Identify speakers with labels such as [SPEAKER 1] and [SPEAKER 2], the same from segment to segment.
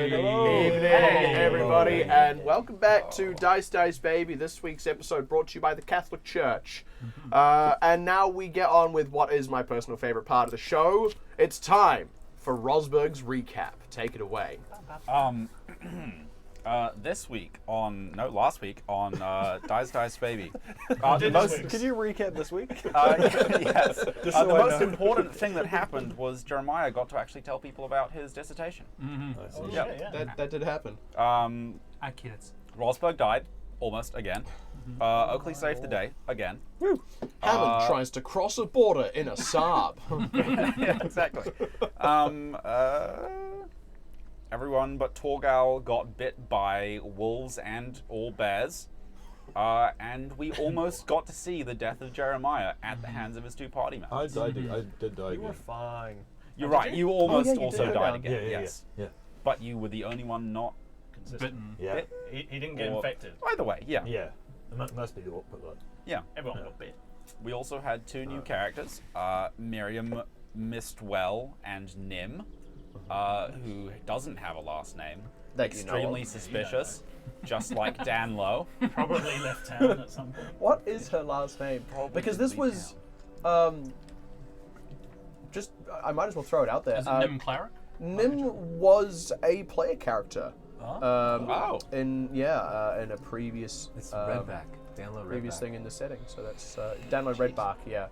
[SPEAKER 1] Evening, everybody, and welcome back to Dice Dice Baby. This week's episode brought to you by the Catholic Church. And now we get on with what is my personal favorite part of the show. It's time for Rosberg's recap. Take it away.
[SPEAKER 2] Last week on Dice Dice Baby.
[SPEAKER 3] Could you recap this week?
[SPEAKER 2] Yes. The most important thing that happened was Jeremiah got to actually tell people about his dissertation.
[SPEAKER 1] That did happen.
[SPEAKER 4] Accurate.
[SPEAKER 2] Rosberg died, almost again. Oakley saved the day, again.
[SPEAKER 1] Hammond tries to cross a border in a Saab.
[SPEAKER 2] Yeah, exactly. Everyone but Torgal got bit by wolves and or bears. And we almost got to see the death of Jeremiah at the hands of his two party members.
[SPEAKER 5] I did die.
[SPEAKER 3] You were fine.
[SPEAKER 2] You're right, you almost
[SPEAKER 3] you
[SPEAKER 2] also
[SPEAKER 3] did go
[SPEAKER 2] died
[SPEAKER 3] down.
[SPEAKER 2] again,
[SPEAKER 5] Yeah.
[SPEAKER 2] yes. But you were the only one not
[SPEAKER 4] Bitten.
[SPEAKER 5] Yeah.
[SPEAKER 2] bit.
[SPEAKER 3] He didn't get
[SPEAKER 2] Or-
[SPEAKER 3] infected.
[SPEAKER 2] Either way, yeah.
[SPEAKER 5] Yeah. Most people put that.
[SPEAKER 2] Yeah.
[SPEAKER 3] Everyone got bit.
[SPEAKER 2] We also had two new characters, Miriam Mistwell and Nim, who doesn't have a last name.
[SPEAKER 1] That you know
[SPEAKER 2] Extremely
[SPEAKER 1] of.
[SPEAKER 2] suspicious, just like Dan Lowe.
[SPEAKER 3] Probably left town at some point.
[SPEAKER 1] What is her last name? Because this was, just, I might as well throw it out there.
[SPEAKER 4] Is it Nim Claret?
[SPEAKER 1] Nim was a player character.
[SPEAKER 2] Wow.
[SPEAKER 1] In a previous
[SPEAKER 6] It's Redback. Download
[SPEAKER 1] previous
[SPEAKER 6] Redback.
[SPEAKER 1] thing in the setting. So that's download Redbark. Yeah.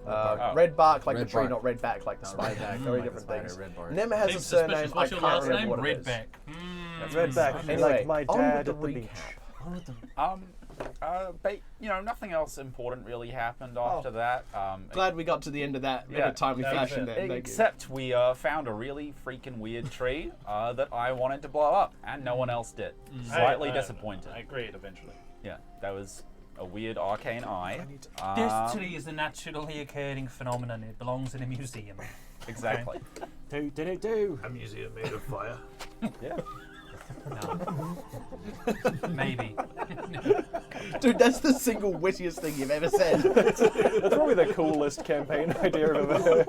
[SPEAKER 2] Oh.
[SPEAKER 1] Red bark like
[SPEAKER 6] Red
[SPEAKER 1] the tree,
[SPEAKER 6] bark.
[SPEAKER 1] not red back like the spider. Very
[SPEAKER 6] like the
[SPEAKER 1] different
[SPEAKER 6] spider,
[SPEAKER 1] things.
[SPEAKER 6] red bark.
[SPEAKER 1] Nim has a
[SPEAKER 4] Seems
[SPEAKER 1] surname.
[SPEAKER 4] suspicious.
[SPEAKER 1] I
[SPEAKER 4] What's your
[SPEAKER 1] can't
[SPEAKER 4] last
[SPEAKER 1] remember
[SPEAKER 4] name?
[SPEAKER 1] what it is.
[SPEAKER 4] Redback.
[SPEAKER 3] Redback.
[SPEAKER 1] Anyway,
[SPEAKER 3] Like my
[SPEAKER 1] on
[SPEAKER 3] dad
[SPEAKER 1] with the
[SPEAKER 3] at the beach.
[SPEAKER 1] recap.
[SPEAKER 2] But nothing else important really happened after that.
[SPEAKER 1] Glad we got to the end of that in
[SPEAKER 2] Yeah,
[SPEAKER 1] a timely
[SPEAKER 3] that was
[SPEAKER 1] fashion.
[SPEAKER 3] it.
[SPEAKER 1] Then, thank you.
[SPEAKER 2] Except we found a really freaking weird tree that I wanted to blow up, and no one else did. Slightly disappointed.
[SPEAKER 3] I agreed eventually.
[SPEAKER 2] Yeah, that was a weird arcane eye.
[SPEAKER 4] This tree is a naturally occurring phenomenon. It belongs in a museum.
[SPEAKER 2] Exactly.
[SPEAKER 5] Do.
[SPEAKER 3] A museum made of fire.
[SPEAKER 2] Yeah.
[SPEAKER 4] No. Maybe.
[SPEAKER 1] Dude, that's the single wittiest thing you've ever said.
[SPEAKER 3] That's probably the coolest campaign idea I've ever heard.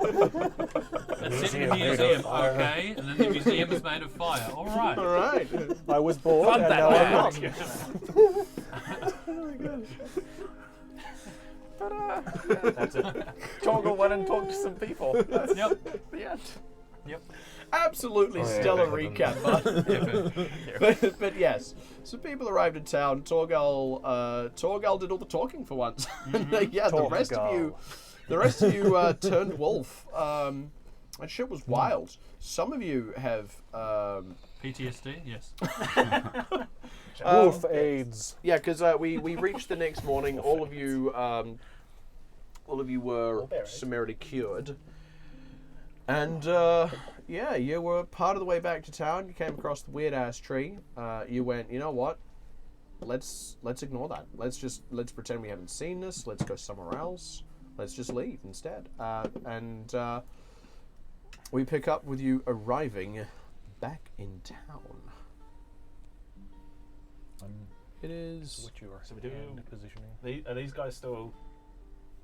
[SPEAKER 4] Let's sit in a museum, okay? And then the museum is made of fire. All right.
[SPEAKER 1] All right.
[SPEAKER 3] I was bored
[SPEAKER 4] Fun
[SPEAKER 3] and
[SPEAKER 4] that
[SPEAKER 3] now I'm
[SPEAKER 4] way.
[SPEAKER 3] not. That's it.
[SPEAKER 2] Torgal went and talked to some people. That's
[SPEAKER 4] Yep.
[SPEAKER 2] the end.
[SPEAKER 4] Yep.
[SPEAKER 1] Absolutely stellar recap, but yes, some people arrived in town. Torgal did all the talking for once. Yeah, the rest of you turned wolf. That shit was wild. Some of you have
[SPEAKER 4] PTSD, yes.
[SPEAKER 3] Wolf AIDS.
[SPEAKER 1] yeah, because we reached the next morning. All of you were summarily cured, and yeah, you were part of the way back to town. You came across the weird ass tree. You went, you know what? Let's ignore that. Let's pretend we haven't seen this. Let's go somewhere else. Let's just leave instead. And we pick up with you arriving back in town. It is.
[SPEAKER 3] What you are positioning. Are these guys still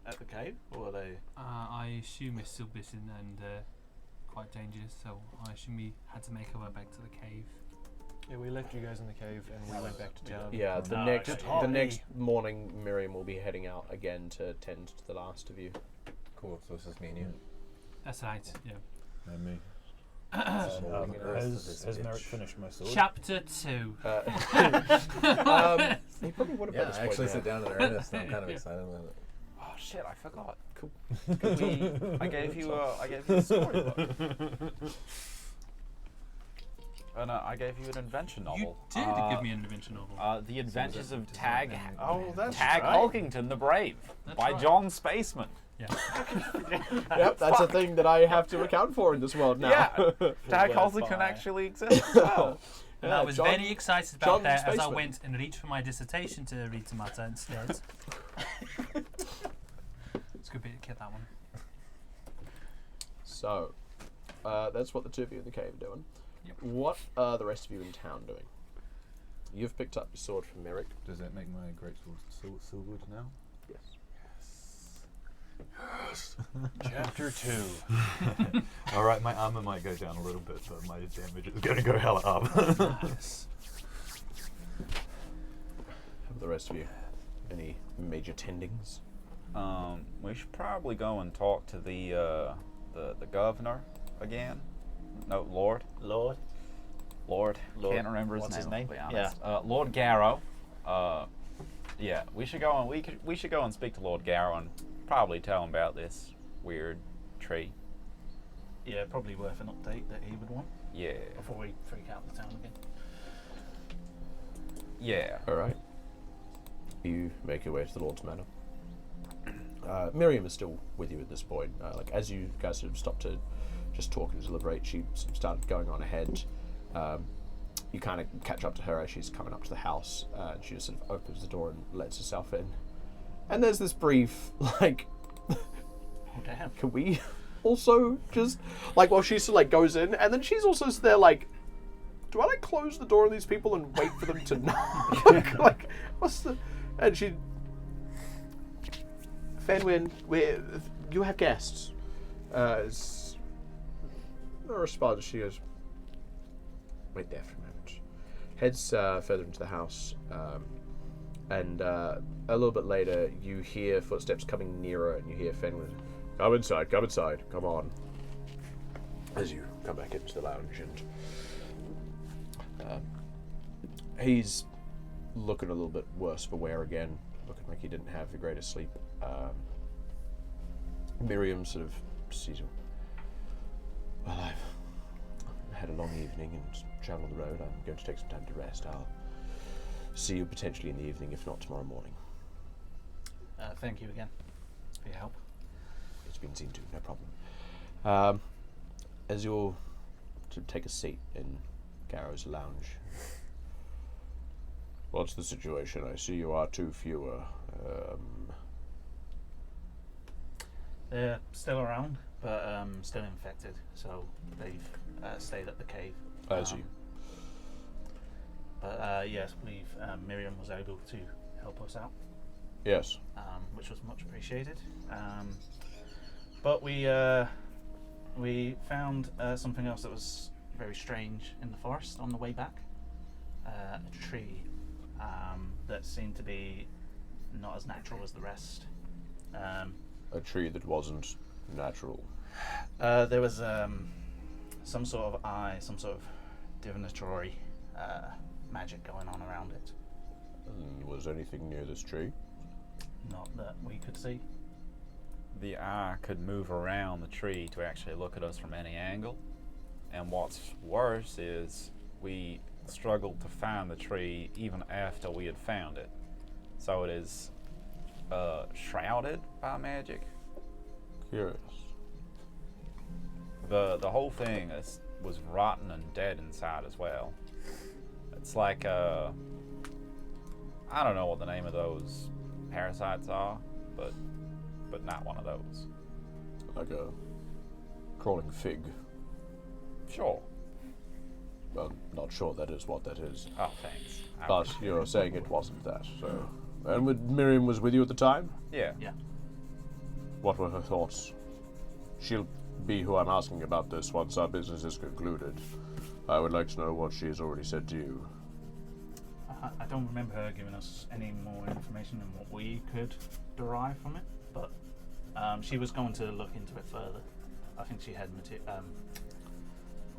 [SPEAKER 3] at the cave, or are they?
[SPEAKER 4] I assume it's still busy and quite dangerous, so I assume we had to make our way back to the cave.
[SPEAKER 3] Yeah, we left you guys in the cave and we went back to town.
[SPEAKER 1] Yeah, the
[SPEAKER 3] okay.
[SPEAKER 1] next morning, Miriam will be heading out again to tend to the last of you.
[SPEAKER 6] Cool. So it's just me and you.
[SPEAKER 4] That's right, yeah.
[SPEAKER 5] And me.
[SPEAKER 6] Has
[SPEAKER 5] Has Merrick finished my sword?
[SPEAKER 4] Chapter 2.
[SPEAKER 1] He probably would have
[SPEAKER 6] Yeah,
[SPEAKER 1] been
[SPEAKER 6] I actually sit down in earnest. And I'm kind of excited about it.
[SPEAKER 2] Oh shit! I forgot. Cool. I gave you a storybook. And I gave you an adventure
[SPEAKER 4] You
[SPEAKER 2] novel.
[SPEAKER 4] did give me an adventure novel.
[SPEAKER 2] The Adventures of Tag
[SPEAKER 1] that's
[SPEAKER 2] Tag
[SPEAKER 1] right.
[SPEAKER 2] Hulkington the Brave
[SPEAKER 4] That's
[SPEAKER 2] by
[SPEAKER 4] right.
[SPEAKER 2] John Spaceman.
[SPEAKER 4] Yeah.
[SPEAKER 1] Yep, that's a thing that I have to account for in this world now.
[SPEAKER 2] Yeah, Tag
[SPEAKER 3] Well,
[SPEAKER 2] Hulkington
[SPEAKER 3] bye.
[SPEAKER 2] actually exists as well.
[SPEAKER 4] And
[SPEAKER 1] Yeah,
[SPEAKER 4] I was
[SPEAKER 1] John-
[SPEAKER 4] very excited about
[SPEAKER 1] John
[SPEAKER 4] that as I
[SPEAKER 1] Spaceman.
[SPEAKER 4] went and reached for my dissertation to read some matter instead. It's a good bit to get that one.
[SPEAKER 1] So, that's what the two of you in the cave are doing.
[SPEAKER 4] Yep.
[SPEAKER 1] What are the rest of you in town doing? You've picked up your sword from Merrick.
[SPEAKER 5] Does that make my great sword silvered now?
[SPEAKER 1] Yes.
[SPEAKER 3] Chapter 2.
[SPEAKER 5] All right, my armor might go down a little bit, but my damage is going to go hella up.
[SPEAKER 1] Nice. How about the rest of you? Any major tendings?
[SPEAKER 2] We should probably go and talk to the governor again. No, Lord.
[SPEAKER 3] Lord.
[SPEAKER 2] Can't remember his
[SPEAKER 3] What's
[SPEAKER 2] name.
[SPEAKER 3] his name?
[SPEAKER 2] To be honest. Lord Garrow. Yeah, we should go and we should go and speak to Lord Garrow and probably tell him about this weird tree.
[SPEAKER 3] Yeah, probably worth an update that he would want
[SPEAKER 2] Yeah.
[SPEAKER 3] before we freak out the town again.
[SPEAKER 2] Yeah.
[SPEAKER 1] All right. You make your way to the Lord's Manor. Miriam is still with you at this point. Like as you guys sort of stopped to just talk and deliberate, she sort of started going on ahead. You kind of catch up to her as she's coming up to the house, and she just sort of opens the door and lets herself in. And there's this brief, like,
[SPEAKER 3] Oh damn.
[SPEAKER 1] can we also just, like, while she sort of, like, goes in, and then she's also there, like, do I, like, close the door on these people and wait for them to knock? Like, what's the, and she, Fenwin, you have guests. No response, she goes, wait there for a moment. Heads further into the house, and a little bit later, you hear footsteps coming nearer, and you hear Fenwin, come inside, come on. As you come back into the lounge, and he's looking a little bit worse for wear again, looking like he didn't have the greatest sleep. Miriam sort of sees him. Well, I've had a long evening and traveled on the road. I'm going to take some time to rest. I'll see you potentially in the evening, if not tomorrow morning.
[SPEAKER 3] Thank you again for your help.
[SPEAKER 1] It's been seen to, no problem. As you'll sort of take a seat in Garrow's lounge. What's the situation? I see you are too fewer.
[SPEAKER 3] They're still around, but still infected, so they've stayed at the cave.
[SPEAKER 1] As you.
[SPEAKER 3] But yes, Miriam was able to help us out.
[SPEAKER 1] Yes.
[SPEAKER 3] Which was much appreciated. But we found something else that was very strange in the forest on the way back. A tree that seemed to be not as natural as the rest.
[SPEAKER 1] A tree that wasn't natural.
[SPEAKER 3] There was some sort of eye, some sort of divinatory magic going on around it.
[SPEAKER 1] Was anything near this tree?
[SPEAKER 3] Not that we could see.
[SPEAKER 2] The eye could move around the tree to actually look at us from any angle. And what's worse is we struggled to find the tree even after we had found it. So it is shrouded by magic.
[SPEAKER 1] Curious.
[SPEAKER 2] The whole thing was rotten and dead inside as well. It's like I don't know what the name of those parasites are, but not one of those.
[SPEAKER 1] Like a crawling fig.
[SPEAKER 2] Sure.
[SPEAKER 1] Well, not sure that is what that is.
[SPEAKER 2] Oh, thanks. I
[SPEAKER 1] But
[SPEAKER 2] appreciate
[SPEAKER 1] you're
[SPEAKER 2] it.
[SPEAKER 1] saying it wasn't that, so... And Miriam was with you at the time?
[SPEAKER 2] Yeah.
[SPEAKER 1] What were her thoughts? She'll be who I'm asking about this once our business is concluded. I would like to know what she has already said to you.
[SPEAKER 3] I don't remember her giving us any more information than what we could derive from it, but she was going to look into it further. I think she had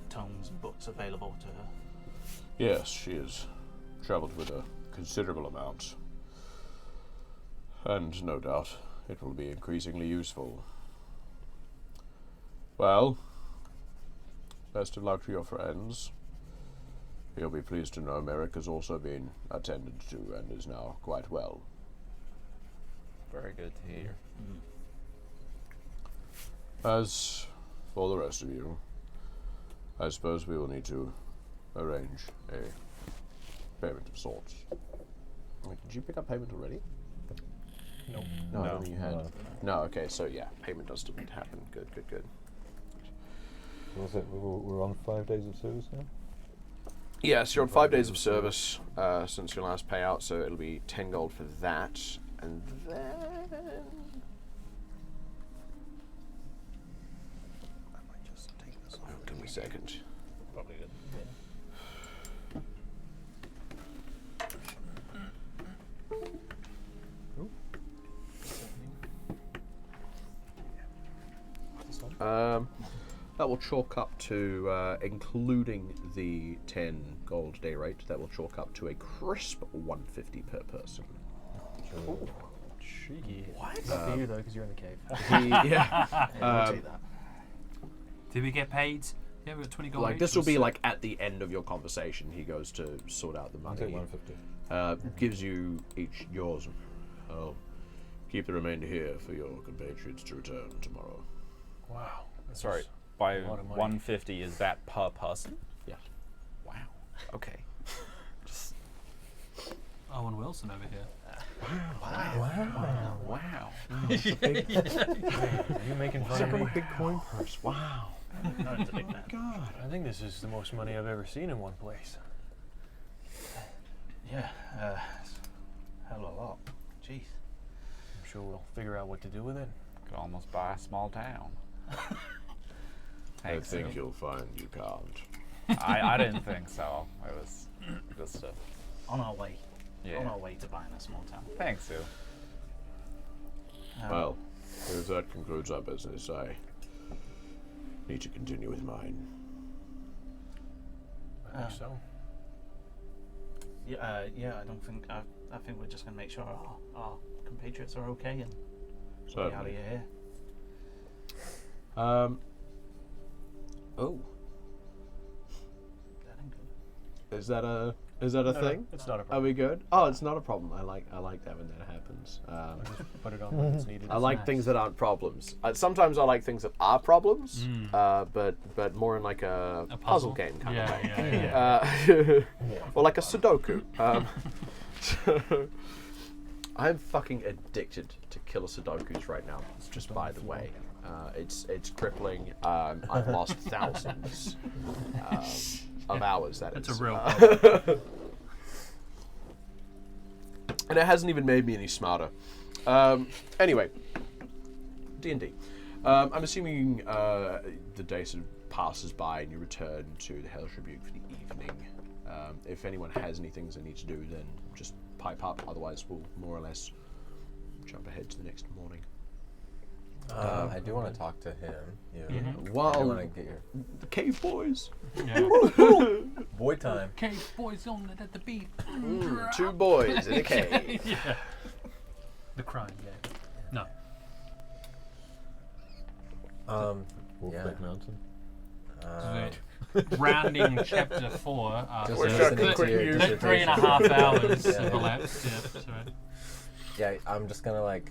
[SPEAKER 3] tomes and books available to her.
[SPEAKER 1] Yes, she has travelled with a considerable amount. And no doubt it will be increasingly useful. Well, best of luck to your friends. You'll be pleased to know Merrick has also been attended to and is now quite well.
[SPEAKER 2] Very good to hear.
[SPEAKER 1] As for the rest of you, I suppose we will need to arrange a payment of sorts. Wait, did you pick up payment already? No, I don't think you had. No, okay, so yeah, payment does still need to happen. Good.
[SPEAKER 5] What was it? We're on 5 days of service now?
[SPEAKER 1] Yes, you're on 5 days of service since your last payout, so it'll be 10 gold for that. And then second.
[SPEAKER 3] Probably good.
[SPEAKER 1] That will chalk up to, including the 10 gold day rate, that will chalk up to a crisp 150 per person.
[SPEAKER 7] Cheeky.
[SPEAKER 6] What?
[SPEAKER 7] Not for you though, because you're in the cave.
[SPEAKER 3] I'll take that.
[SPEAKER 4] Did we get paid? Yeah, we got 20 gold.
[SPEAKER 1] Like,
[SPEAKER 4] each,
[SPEAKER 1] this will
[SPEAKER 4] was
[SPEAKER 1] be
[SPEAKER 4] it?
[SPEAKER 1] like at the end of your conversation. He goes to sort out the
[SPEAKER 6] I'll take
[SPEAKER 1] money.
[SPEAKER 6] 150.
[SPEAKER 1] Gives you each yours. Oh, keep the remainder here for your compatriots to return tomorrow.
[SPEAKER 7] Wow. that's
[SPEAKER 2] Sorry, by
[SPEAKER 7] a lot of money.
[SPEAKER 2] 150, is that per person?
[SPEAKER 1] Yeah.
[SPEAKER 2] Wow. Okay. Just
[SPEAKER 4] Owen Wilson over here.
[SPEAKER 2] wow.
[SPEAKER 7] Are you making fun of me?
[SPEAKER 1] big coin purse. Wow.
[SPEAKER 3] No, it's a big man.
[SPEAKER 1] God.
[SPEAKER 7] I think this is the most money I've ever seen in one place.
[SPEAKER 3] Yeah, it's a hell of a lot. Jeez.
[SPEAKER 7] I'm sure we'll figure out what to do with it.
[SPEAKER 2] Could almost buy a small town.
[SPEAKER 1] I
[SPEAKER 2] Thanks,
[SPEAKER 1] think
[SPEAKER 2] Sue.
[SPEAKER 1] you'll find you can't.
[SPEAKER 2] I didn't think so. It was just a
[SPEAKER 3] On our way.
[SPEAKER 2] yeah.
[SPEAKER 3] On our way to buying a small town.
[SPEAKER 2] Thanks, Sue.
[SPEAKER 1] Well, if that concludes our business, I need to continue with mine.
[SPEAKER 7] I think so.
[SPEAKER 3] Yeah, I don't think. I think we're just gonna make sure our compatriots are okay and get out of
[SPEAKER 1] Certainly.
[SPEAKER 3] here.
[SPEAKER 1] Oh,
[SPEAKER 3] That ain't good.
[SPEAKER 1] is that a
[SPEAKER 7] No,
[SPEAKER 1] thing?
[SPEAKER 7] it's not a
[SPEAKER 1] Are
[SPEAKER 7] problem.
[SPEAKER 1] we good? Oh, it's not a problem. I like that when that happens.
[SPEAKER 7] I'll just put it on when it's needed.
[SPEAKER 1] I like things that aren't problems. Sometimes I like things that are problems, but more in like a puzzle game kind of way. Or like a Sudoku. So, I'm fucking addicted to killer Sudokus right now. Just by the way, it's crippling. I've lost thousands of hours.
[SPEAKER 4] That's
[SPEAKER 1] is.
[SPEAKER 4] a real problem.
[SPEAKER 1] And it hasn't even made me any smarter. Anyway, D&D. I'm assuming the day sort of passes by and you return to the Hellish Rebuke for the evening. If anyone has any things they need to do, then just pipe up. Otherwise, we'll more or less jump ahead to the next morning.
[SPEAKER 6] I do want to talk to him. You. I do
[SPEAKER 1] While
[SPEAKER 6] want to get your
[SPEAKER 1] the cave boys,
[SPEAKER 6] boy time.
[SPEAKER 4] Okay, boys on at the beat.
[SPEAKER 1] 2 boys in a cave.
[SPEAKER 4] Yeah. The crime, yeah. No.
[SPEAKER 6] Yeah.
[SPEAKER 5] Mountain.
[SPEAKER 4] Rounding chapter 4
[SPEAKER 6] Just
[SPEAKER 1] We're
[SPEAKER 6] listening
[SPEAKER 1] short
[SPEAKER 6] to your
[SPEAKER 1] quick news.
[SPEAKER 4] 3.5 hours
[SPEAKER 6] Yeah.
[SPEAKER 4] elapsed. Yeah, that's right.
[SPEAKER 6] Yeah, I'm just gonna like,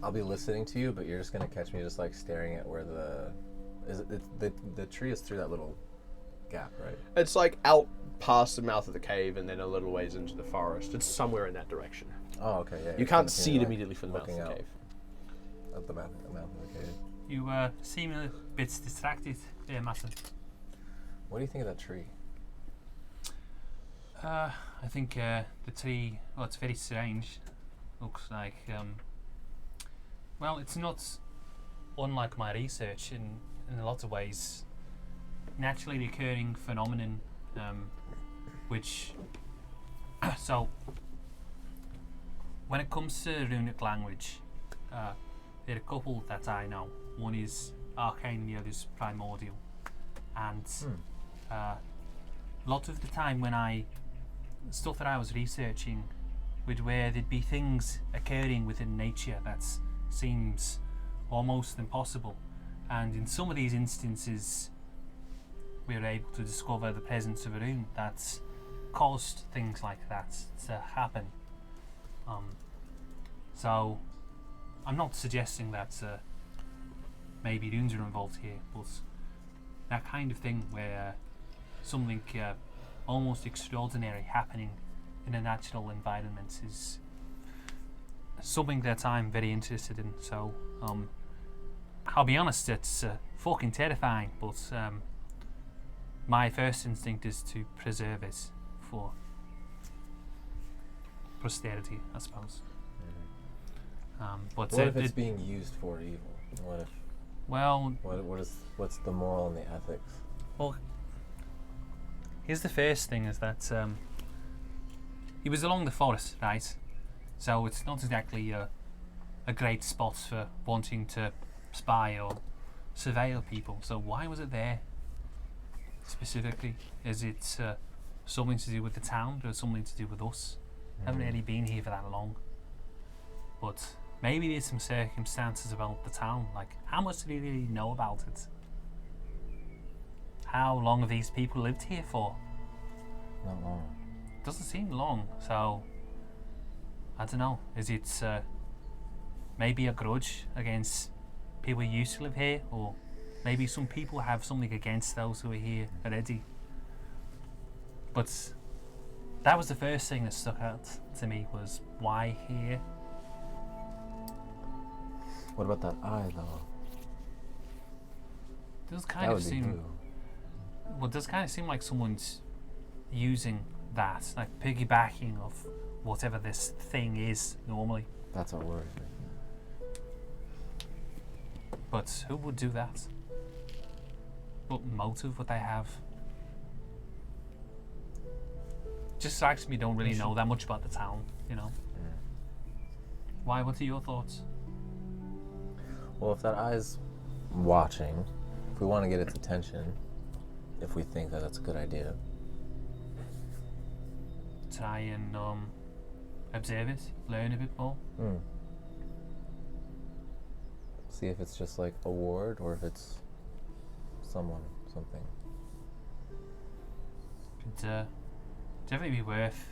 [SPEAKER 6] I'll be listening to you, but you're just gonna catch me just like staring at where the tree is through that little gap, right?
[SPEAKER 1] It's like out past the mouth of the cave and then a little ways into the forest. It's somewhere in that direction.
[SPEAKER 6] Oh, okay, yeah.
[SPEAKER 1] You
[SPEAKER 6] you're
[SPEAKER 1] can't
[SPEAKER 6] kinda
[SPEAKER 1] see it
[SPEAKER 6] like
[SPEAKER 1] immediately from the mouth
[SPEAKER 6] looking
[SPEAKER 1] of the
[SPEAKER 6] out
[SPEAKER 1] cave.
[SPEAKER 6] at the mouth of the cave.
[SPEAKER 4] You seem a bit distracted there, Mason.
[SPEAKER 6] What do you think of that tree?
[SPEAKER 4] I think the tree, well, it's very strange. Looks like, well, it's not unlike my research in a lot of ways. Naturally occurring phenomenon, which, so, when it comes to runic language, there are a couple that I know. One is arcane, the other is primordial. And a lot of the time when stuff that I was researching would where there'd be things occurring within nature that seems almost impossible, and in some of these instances we were able to discover the presence of a rune that caused things like that to happen. So I'm not suggesting that maybe runes are involved here, but that kind of thing where something almost extraordinary happening in a natural environment is something that I'm very interested in. So I'll be honest, it's fucking terrifying, but my first instinct is to preserve it for posterity, I suppose. But
[SPEAKER 6] What if it's being used for evil? What if?
[SPEAKER 4] well,
[SPEAKER 6] What's the moral and the ethics?
[SPEAKER 4] Well, here's the first thing: is that he was along the forest, right? So it's not exactly a great spot for wanting to spy or surveil people. So why was it there specifically? Is it something to do with the town or something to do with us? Haven't really been here for that long. But maybe there's some circumstances about the town. Like, how much do we really know about it? How long have these people lived here for?
[SPEAKER 6] Not long.
[SPEAKER 4] Doesn't seem long, so I don't know. Is it maybe a grudge against people who used to live here, or maybe some people have something against those who are here already? But that was the first thing that stuck out to me, was why here?
[SPEAKER 6] What about that eye, though?
[SPEAKER 4] Does kind
[SPEAKER 6] That
[SPEAKER 4] of
[SPEAKER 6] would be
[SPEAKER 4] seem
[SPEAKER 6] blue.
[SPEAKER 4] well, does kind of seem like someone's using that, like piggybacking of whatever this thing is normally.
[SPEAKER 6] That's our word.
[SPEAKER 4] But who would do that? What motive would they have? Just strikes me, don't really know that much about the town, you know. Why? What are your thoughts?
[SPEAKER 6] Well, if that eye's watching, if we want to get its attention, if we think that that's a good idea,
[SPEAKER 4] Try and observe it, learn a bit more.
[SPEAKER 6] see if it's just like a ward or if it's someone, something.
[SPEAKER 4] Could definitely be worth.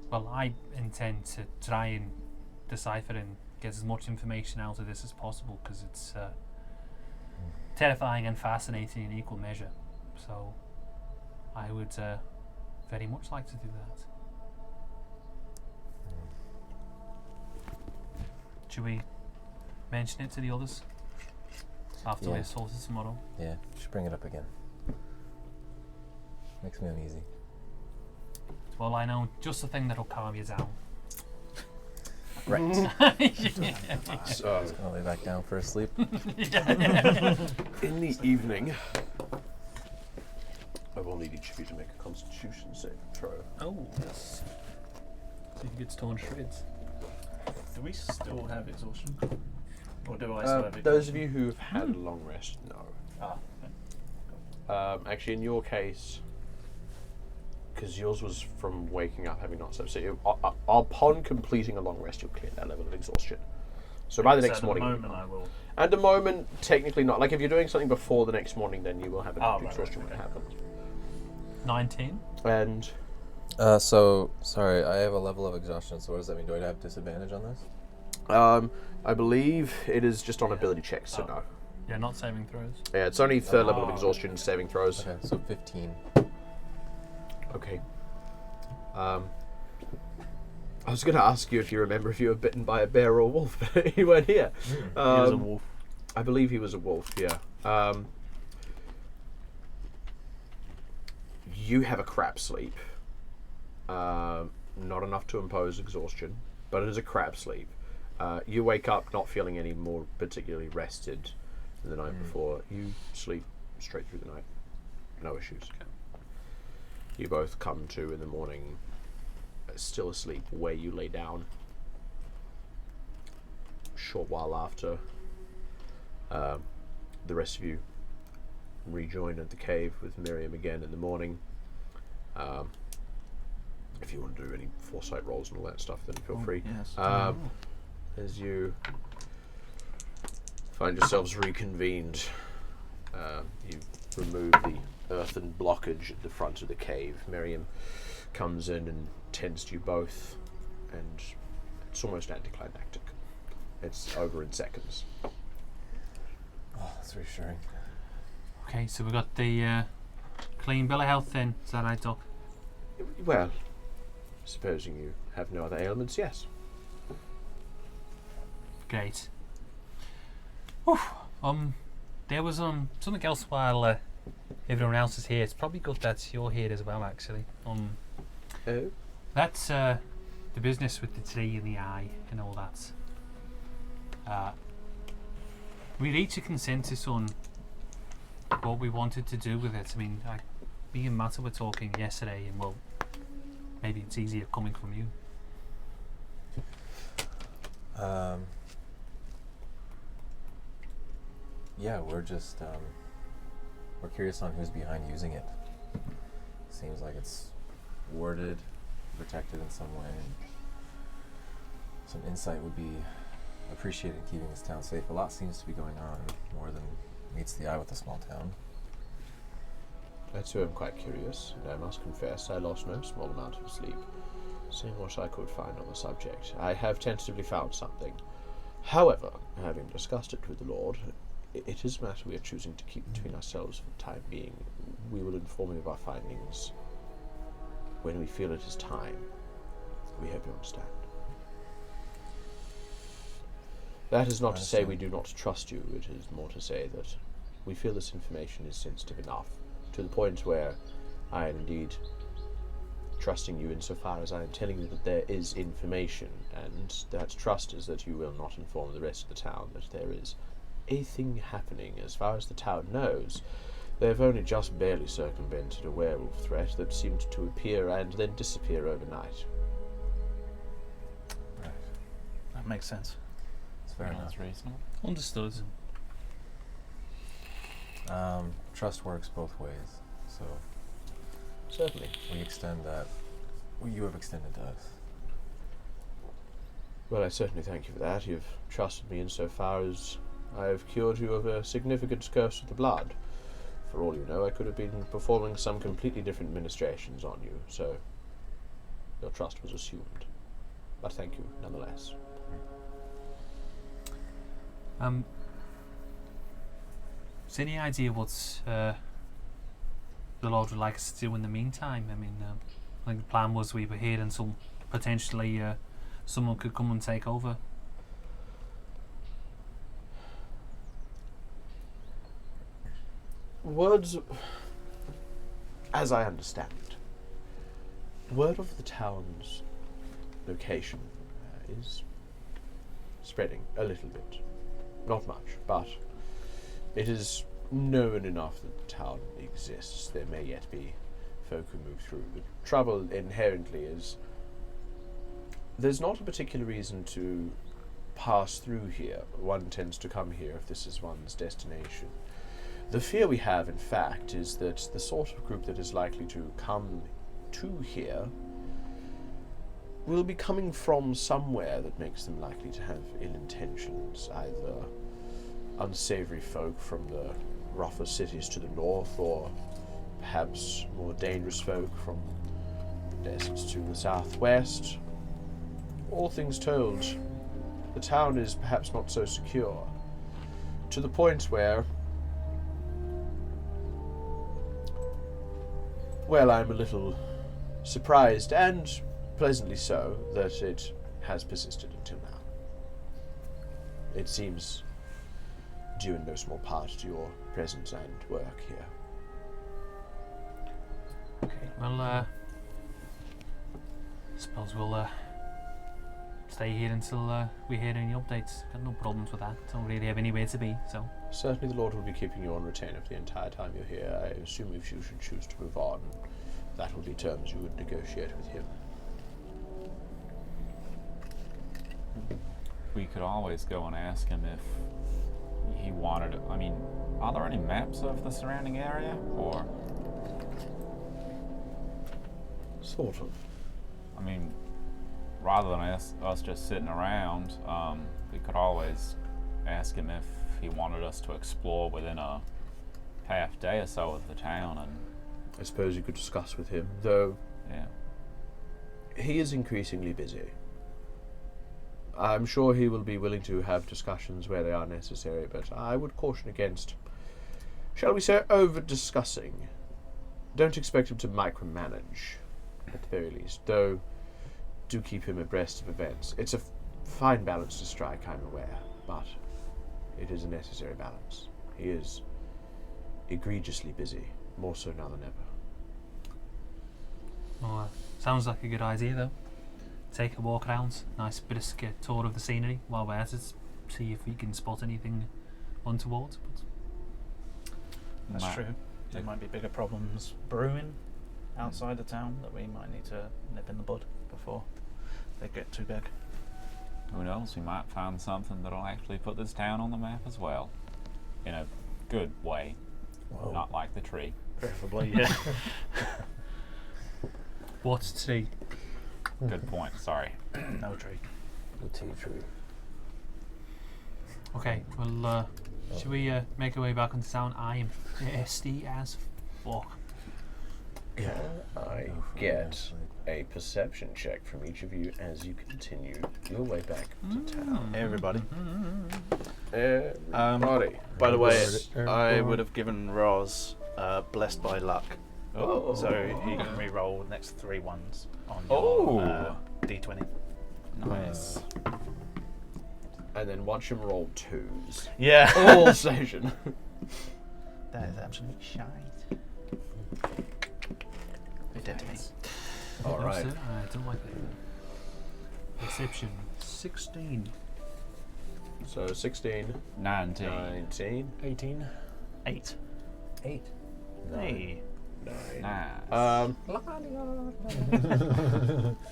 [SPEAKER 4] Well, I intend to try and decipher and get as much information out of this as possible, because it's terrifying and fascinating in equal measure. So I would very much like to do that. Should we mention it to the others after
[SPEAKER 6] Yeah.
[SPEAKER 4] we're sorted tomorrow?
[SPEAKER 6] Yeah, just bring it up again. Makes me uneasy.
[SPEAKER 4] Well, I know just the thing that'll calm you down.
[SPEAKER 6] Right.
[SPEAKER 1] So,
[SPEAKER 6] Just gonna lay back down for a sleep.
[SPEAKER 1] in the evening, I will need each of you to make a Constitution saving throw.
[SPEAKER 4] Oh, yes. So he gets torn to shreds.
[SPEAKER 3] Do we still have exhaustion? Or do I still have exhaustion?
[SPEAKER 1] Those of you who have had a long rest, no.
[SPEAKER 3] Ah,
[SPEAKER 1] Actually, in your case, because yours was from waking up having not slept, so upon completing a long rest, you'll clear that level of exhaustion. So by the next morning,
[SPEAKER 3] At the moment I will.
[SPEAKER 1] at the moment, technically not. Like if you're doing something before the next morning, then you will have enough
[SPEAKER 3] right,
[SPEAKER 1] exhaustion when
[SPEAKER 3] okay.
[SPEAKER 1] it happens.
[SPEAKER 4] 19.
[SPEAKER 1] And
[SPEAKER 6] So, sorry, I have a level of exhaustion, so what does that mean? Do I have disadvantage on this?
[SPEAKER 1] I believe it is just on ability checks, so no.
[SPEAKER 4] Yeah, not saving throws.
[SPEAKER 1] Yeah, it's only third level of exhaustion saving throws.
[SPEAKER 6] Okay, so 15.
[SPEAKER 1] Okay. I was going to ask you if you remember if you were bitten by a bear or a wolf, but you weren't here.
[SPEAKER 3] He was a wolf.
[SPEAKER 1] I believe he was a wolf, yeah. You have a crap sleep. Not enough to impose exhaustion, but it is a crap sleep. You wake up not feeling any more particularly rested than the night before. You sleep straight through the night. No issues. You both come to in the morning, still asleep, where you lay down. A short while after, the rest of you rejoin at the cave with Miriam again in the morning. If you want to do any foresight rolls and all that stuff, then feel free.
[SPEAKER 3] Yes.
[SPEAKER 1] As you find yourselves reconvened, you remove the earthen blockage at the front of the cave. Miriam comes in and tends to you both, and it's almost anticlimactic. It's over in seconds.
[SPEAKER 6] Oh, that's reassuring.
[SPEAKER 4] Okay, so we got the clean bill of health then. Is that right, Doc?
[SPEAKER 1] Well, supposing you have no other ailments, yes.
[SPEAKER 4] Great. Whew. There was something else while everyone else is here. It's probably good that you're here as well, actually.
[SPEAKER 1] Oh?
[SPEAKER 4] That's the business with the tree and the eye and all that. We reached a consensus on what we wanted to do with it. I mean, me and Matta were talking yesterday, and well, maybe it's easier coming from you.
[SPEAKER 6] Yeah, we're just we're curious on who's behind using it. Seems like it's warded, protected in some way. Some insight would be appreciated in keeping this town safe. A lot seems to be going on, more than meets the eye with a small town.
[SPEAKER 1] I too am quite curious, and I must confess I lost no small amount of sleep, seeing what I could find on the subject. I have tentatively found something. However, having discussed it with the Lord, it is a matter we are choosing to keep between ourselves for the time being. We will inform you of our findings when we feel it is time. We hope you understand. That is not to say we do not trust you. It is more to say that we feel this information is sensitive enough, to the point where I am indeed trusting you insofar as I am telling you that there is information, and that trust is that you will not inform the rest of the town that there is a thing happening. As far as the town knows, they have only just barely circumvented a werewolf threat that seemed to appear and then disappear overnight.
[SPEAKER 6] Right.
[SPEAKER 3] That makes sense.
[SPEAKER 6] It's fair enough.
[SPEAKER 2] That's reasonable.
[SPEAKER 4] Understood.
[SPEAKER 6] Trust works both ways, so
[SPEAKER 1] Certainly.
[SPEAKER 6] we extend that. What you have extended to us.
[SPEAKER 1] Well, I certainly thank you for that. You've trusted me insofar as I have cured you of a significant curse of the blood. For all you know, I could have been performing some completely different ministrations on you, so your trust was assumed. But thank you, nonetheless.
[SPEAKER 4] Is there any idea what the Lord would like us to do in the meantime? I mean, I think the plan was we were here until potentially someone could come and take over.
[SPEAKER 1] Words, as I understand it, word of the town's location is spreading a little bit. Not much, but it is known enough that the town exists. There may yet be folk who move through. The trouble inherently is there's not a particular reason to pass through here. One tends to come here if this is one's destination. The fear we have, in fact, is that the sort of group that is likely to come to here will be coming from somewhere that makes them likely to have ill intentions, either unsavory folk from the rougher cities to the north, or perhaps more dangerous folk from the deserts to the southwest. All things told, the town is perhaps not so secure, to the point where, well, I'm a little surprised, and pleasantly so, that it has persisted until now. It seems due in no small part to your presence and work here.
[SPEAKER 4] Okay. Well, suppose we'll stay here until we hear any updates. Got no problems with that. Don't really have anywhere to be, so.
[SPEAKER 1] Certainly the Lord will be keeping you on retainer for the entire time you're here. I assume if you should choose to move on, that will be terms you would negotiate with him.
[SPEAKER 2] We could always go and ask him if he wanted it. I mean, are there any maps of the surrounding area, or?
[SPEAKER 1] Sort of.
[SPEAKER 2] I mean, rather than us just sitting around, we could always ask him if he wanted us to explore within a half day or so of the town, and
[SPEAKER 1] I suppose you could discuss with him, though
[SPEAKER 2] yeah.
[SPEAKER 1] he is increasingly busy. I'm sure he will be willing to have discussions where they are necessary, but I would caution against, shall we say, over-discussing. Don't expect him to micromanage, at the very least, though do keep him abreast of events. It's a fine balance to strike, I'm aware, but it is a necessary balance. He is egregiously busy, more so now than ever.
[SPEAKER 4] Well, sounds like a good idea, though. Take a walk around, nice brisk tour of the scenery while we're at it. See if we can spot anything untoward. But
[SPEAKER 3] That's true. There might be bigger problems brewing outside the town that we might need to nip in the bud before they get too big.
[SPEAKER 2] Who knows? We might find something that'll actually put this town on the map as well. In a good way.
[SPEAKER 6] Whoa.
[SPEAKER 2] Not like the tree.
[SPEAKER 3] Preferably, yeah.
[SPEAKER 4] What's tea?
[SPEAKER 2] Good point, sorry.
[SPEAKER 3] No tree.
[SPEAKER 5] The tea tree.
[SPEAKER 4] Okay, well, should we make our way back into town? I am thirsty as fuck.
[SPEAKER 1] Can I get a perception check from each of you as you continue your way back to town?
[SPEAKER 8] Everybody.
[SPEAKER 1] Everybody.
[SPEAKER 8] By the way,
[SPEAKER 1] Yes.
[SPEAKER 8] I would have given Roz blessed by luck.
[SPEAKER 1] Oh.
[SPEAKER 3] So he can re-roll next 3 ones on
[SPEAKER 2] Oh.
[SPEAKER 3] your D20.
[SPEAKER 2] Nice.
[SPEAKER 1] And then watch him roll 2s.
[SPEAKER 8] Yeah.
[SPEAKER 1] All session.
[SPEAKER 8] That is absolute shite. You're dead to me.
[SPEAKER 1] All right.
[SPEAKER 4] I don't like that. Perception 16.
[SPEAKER 1] So 16,
[SPEAKER 2] 19.
[SPEAKER 1] 19,
[SPEAKER 7] 18.
[SPEAKER 3] 8.
[SPEAKER 6] 8.
[SPEAKER 3] Hey.
[SPEAKER 1] 9.
[SPEAKER 2] Nice.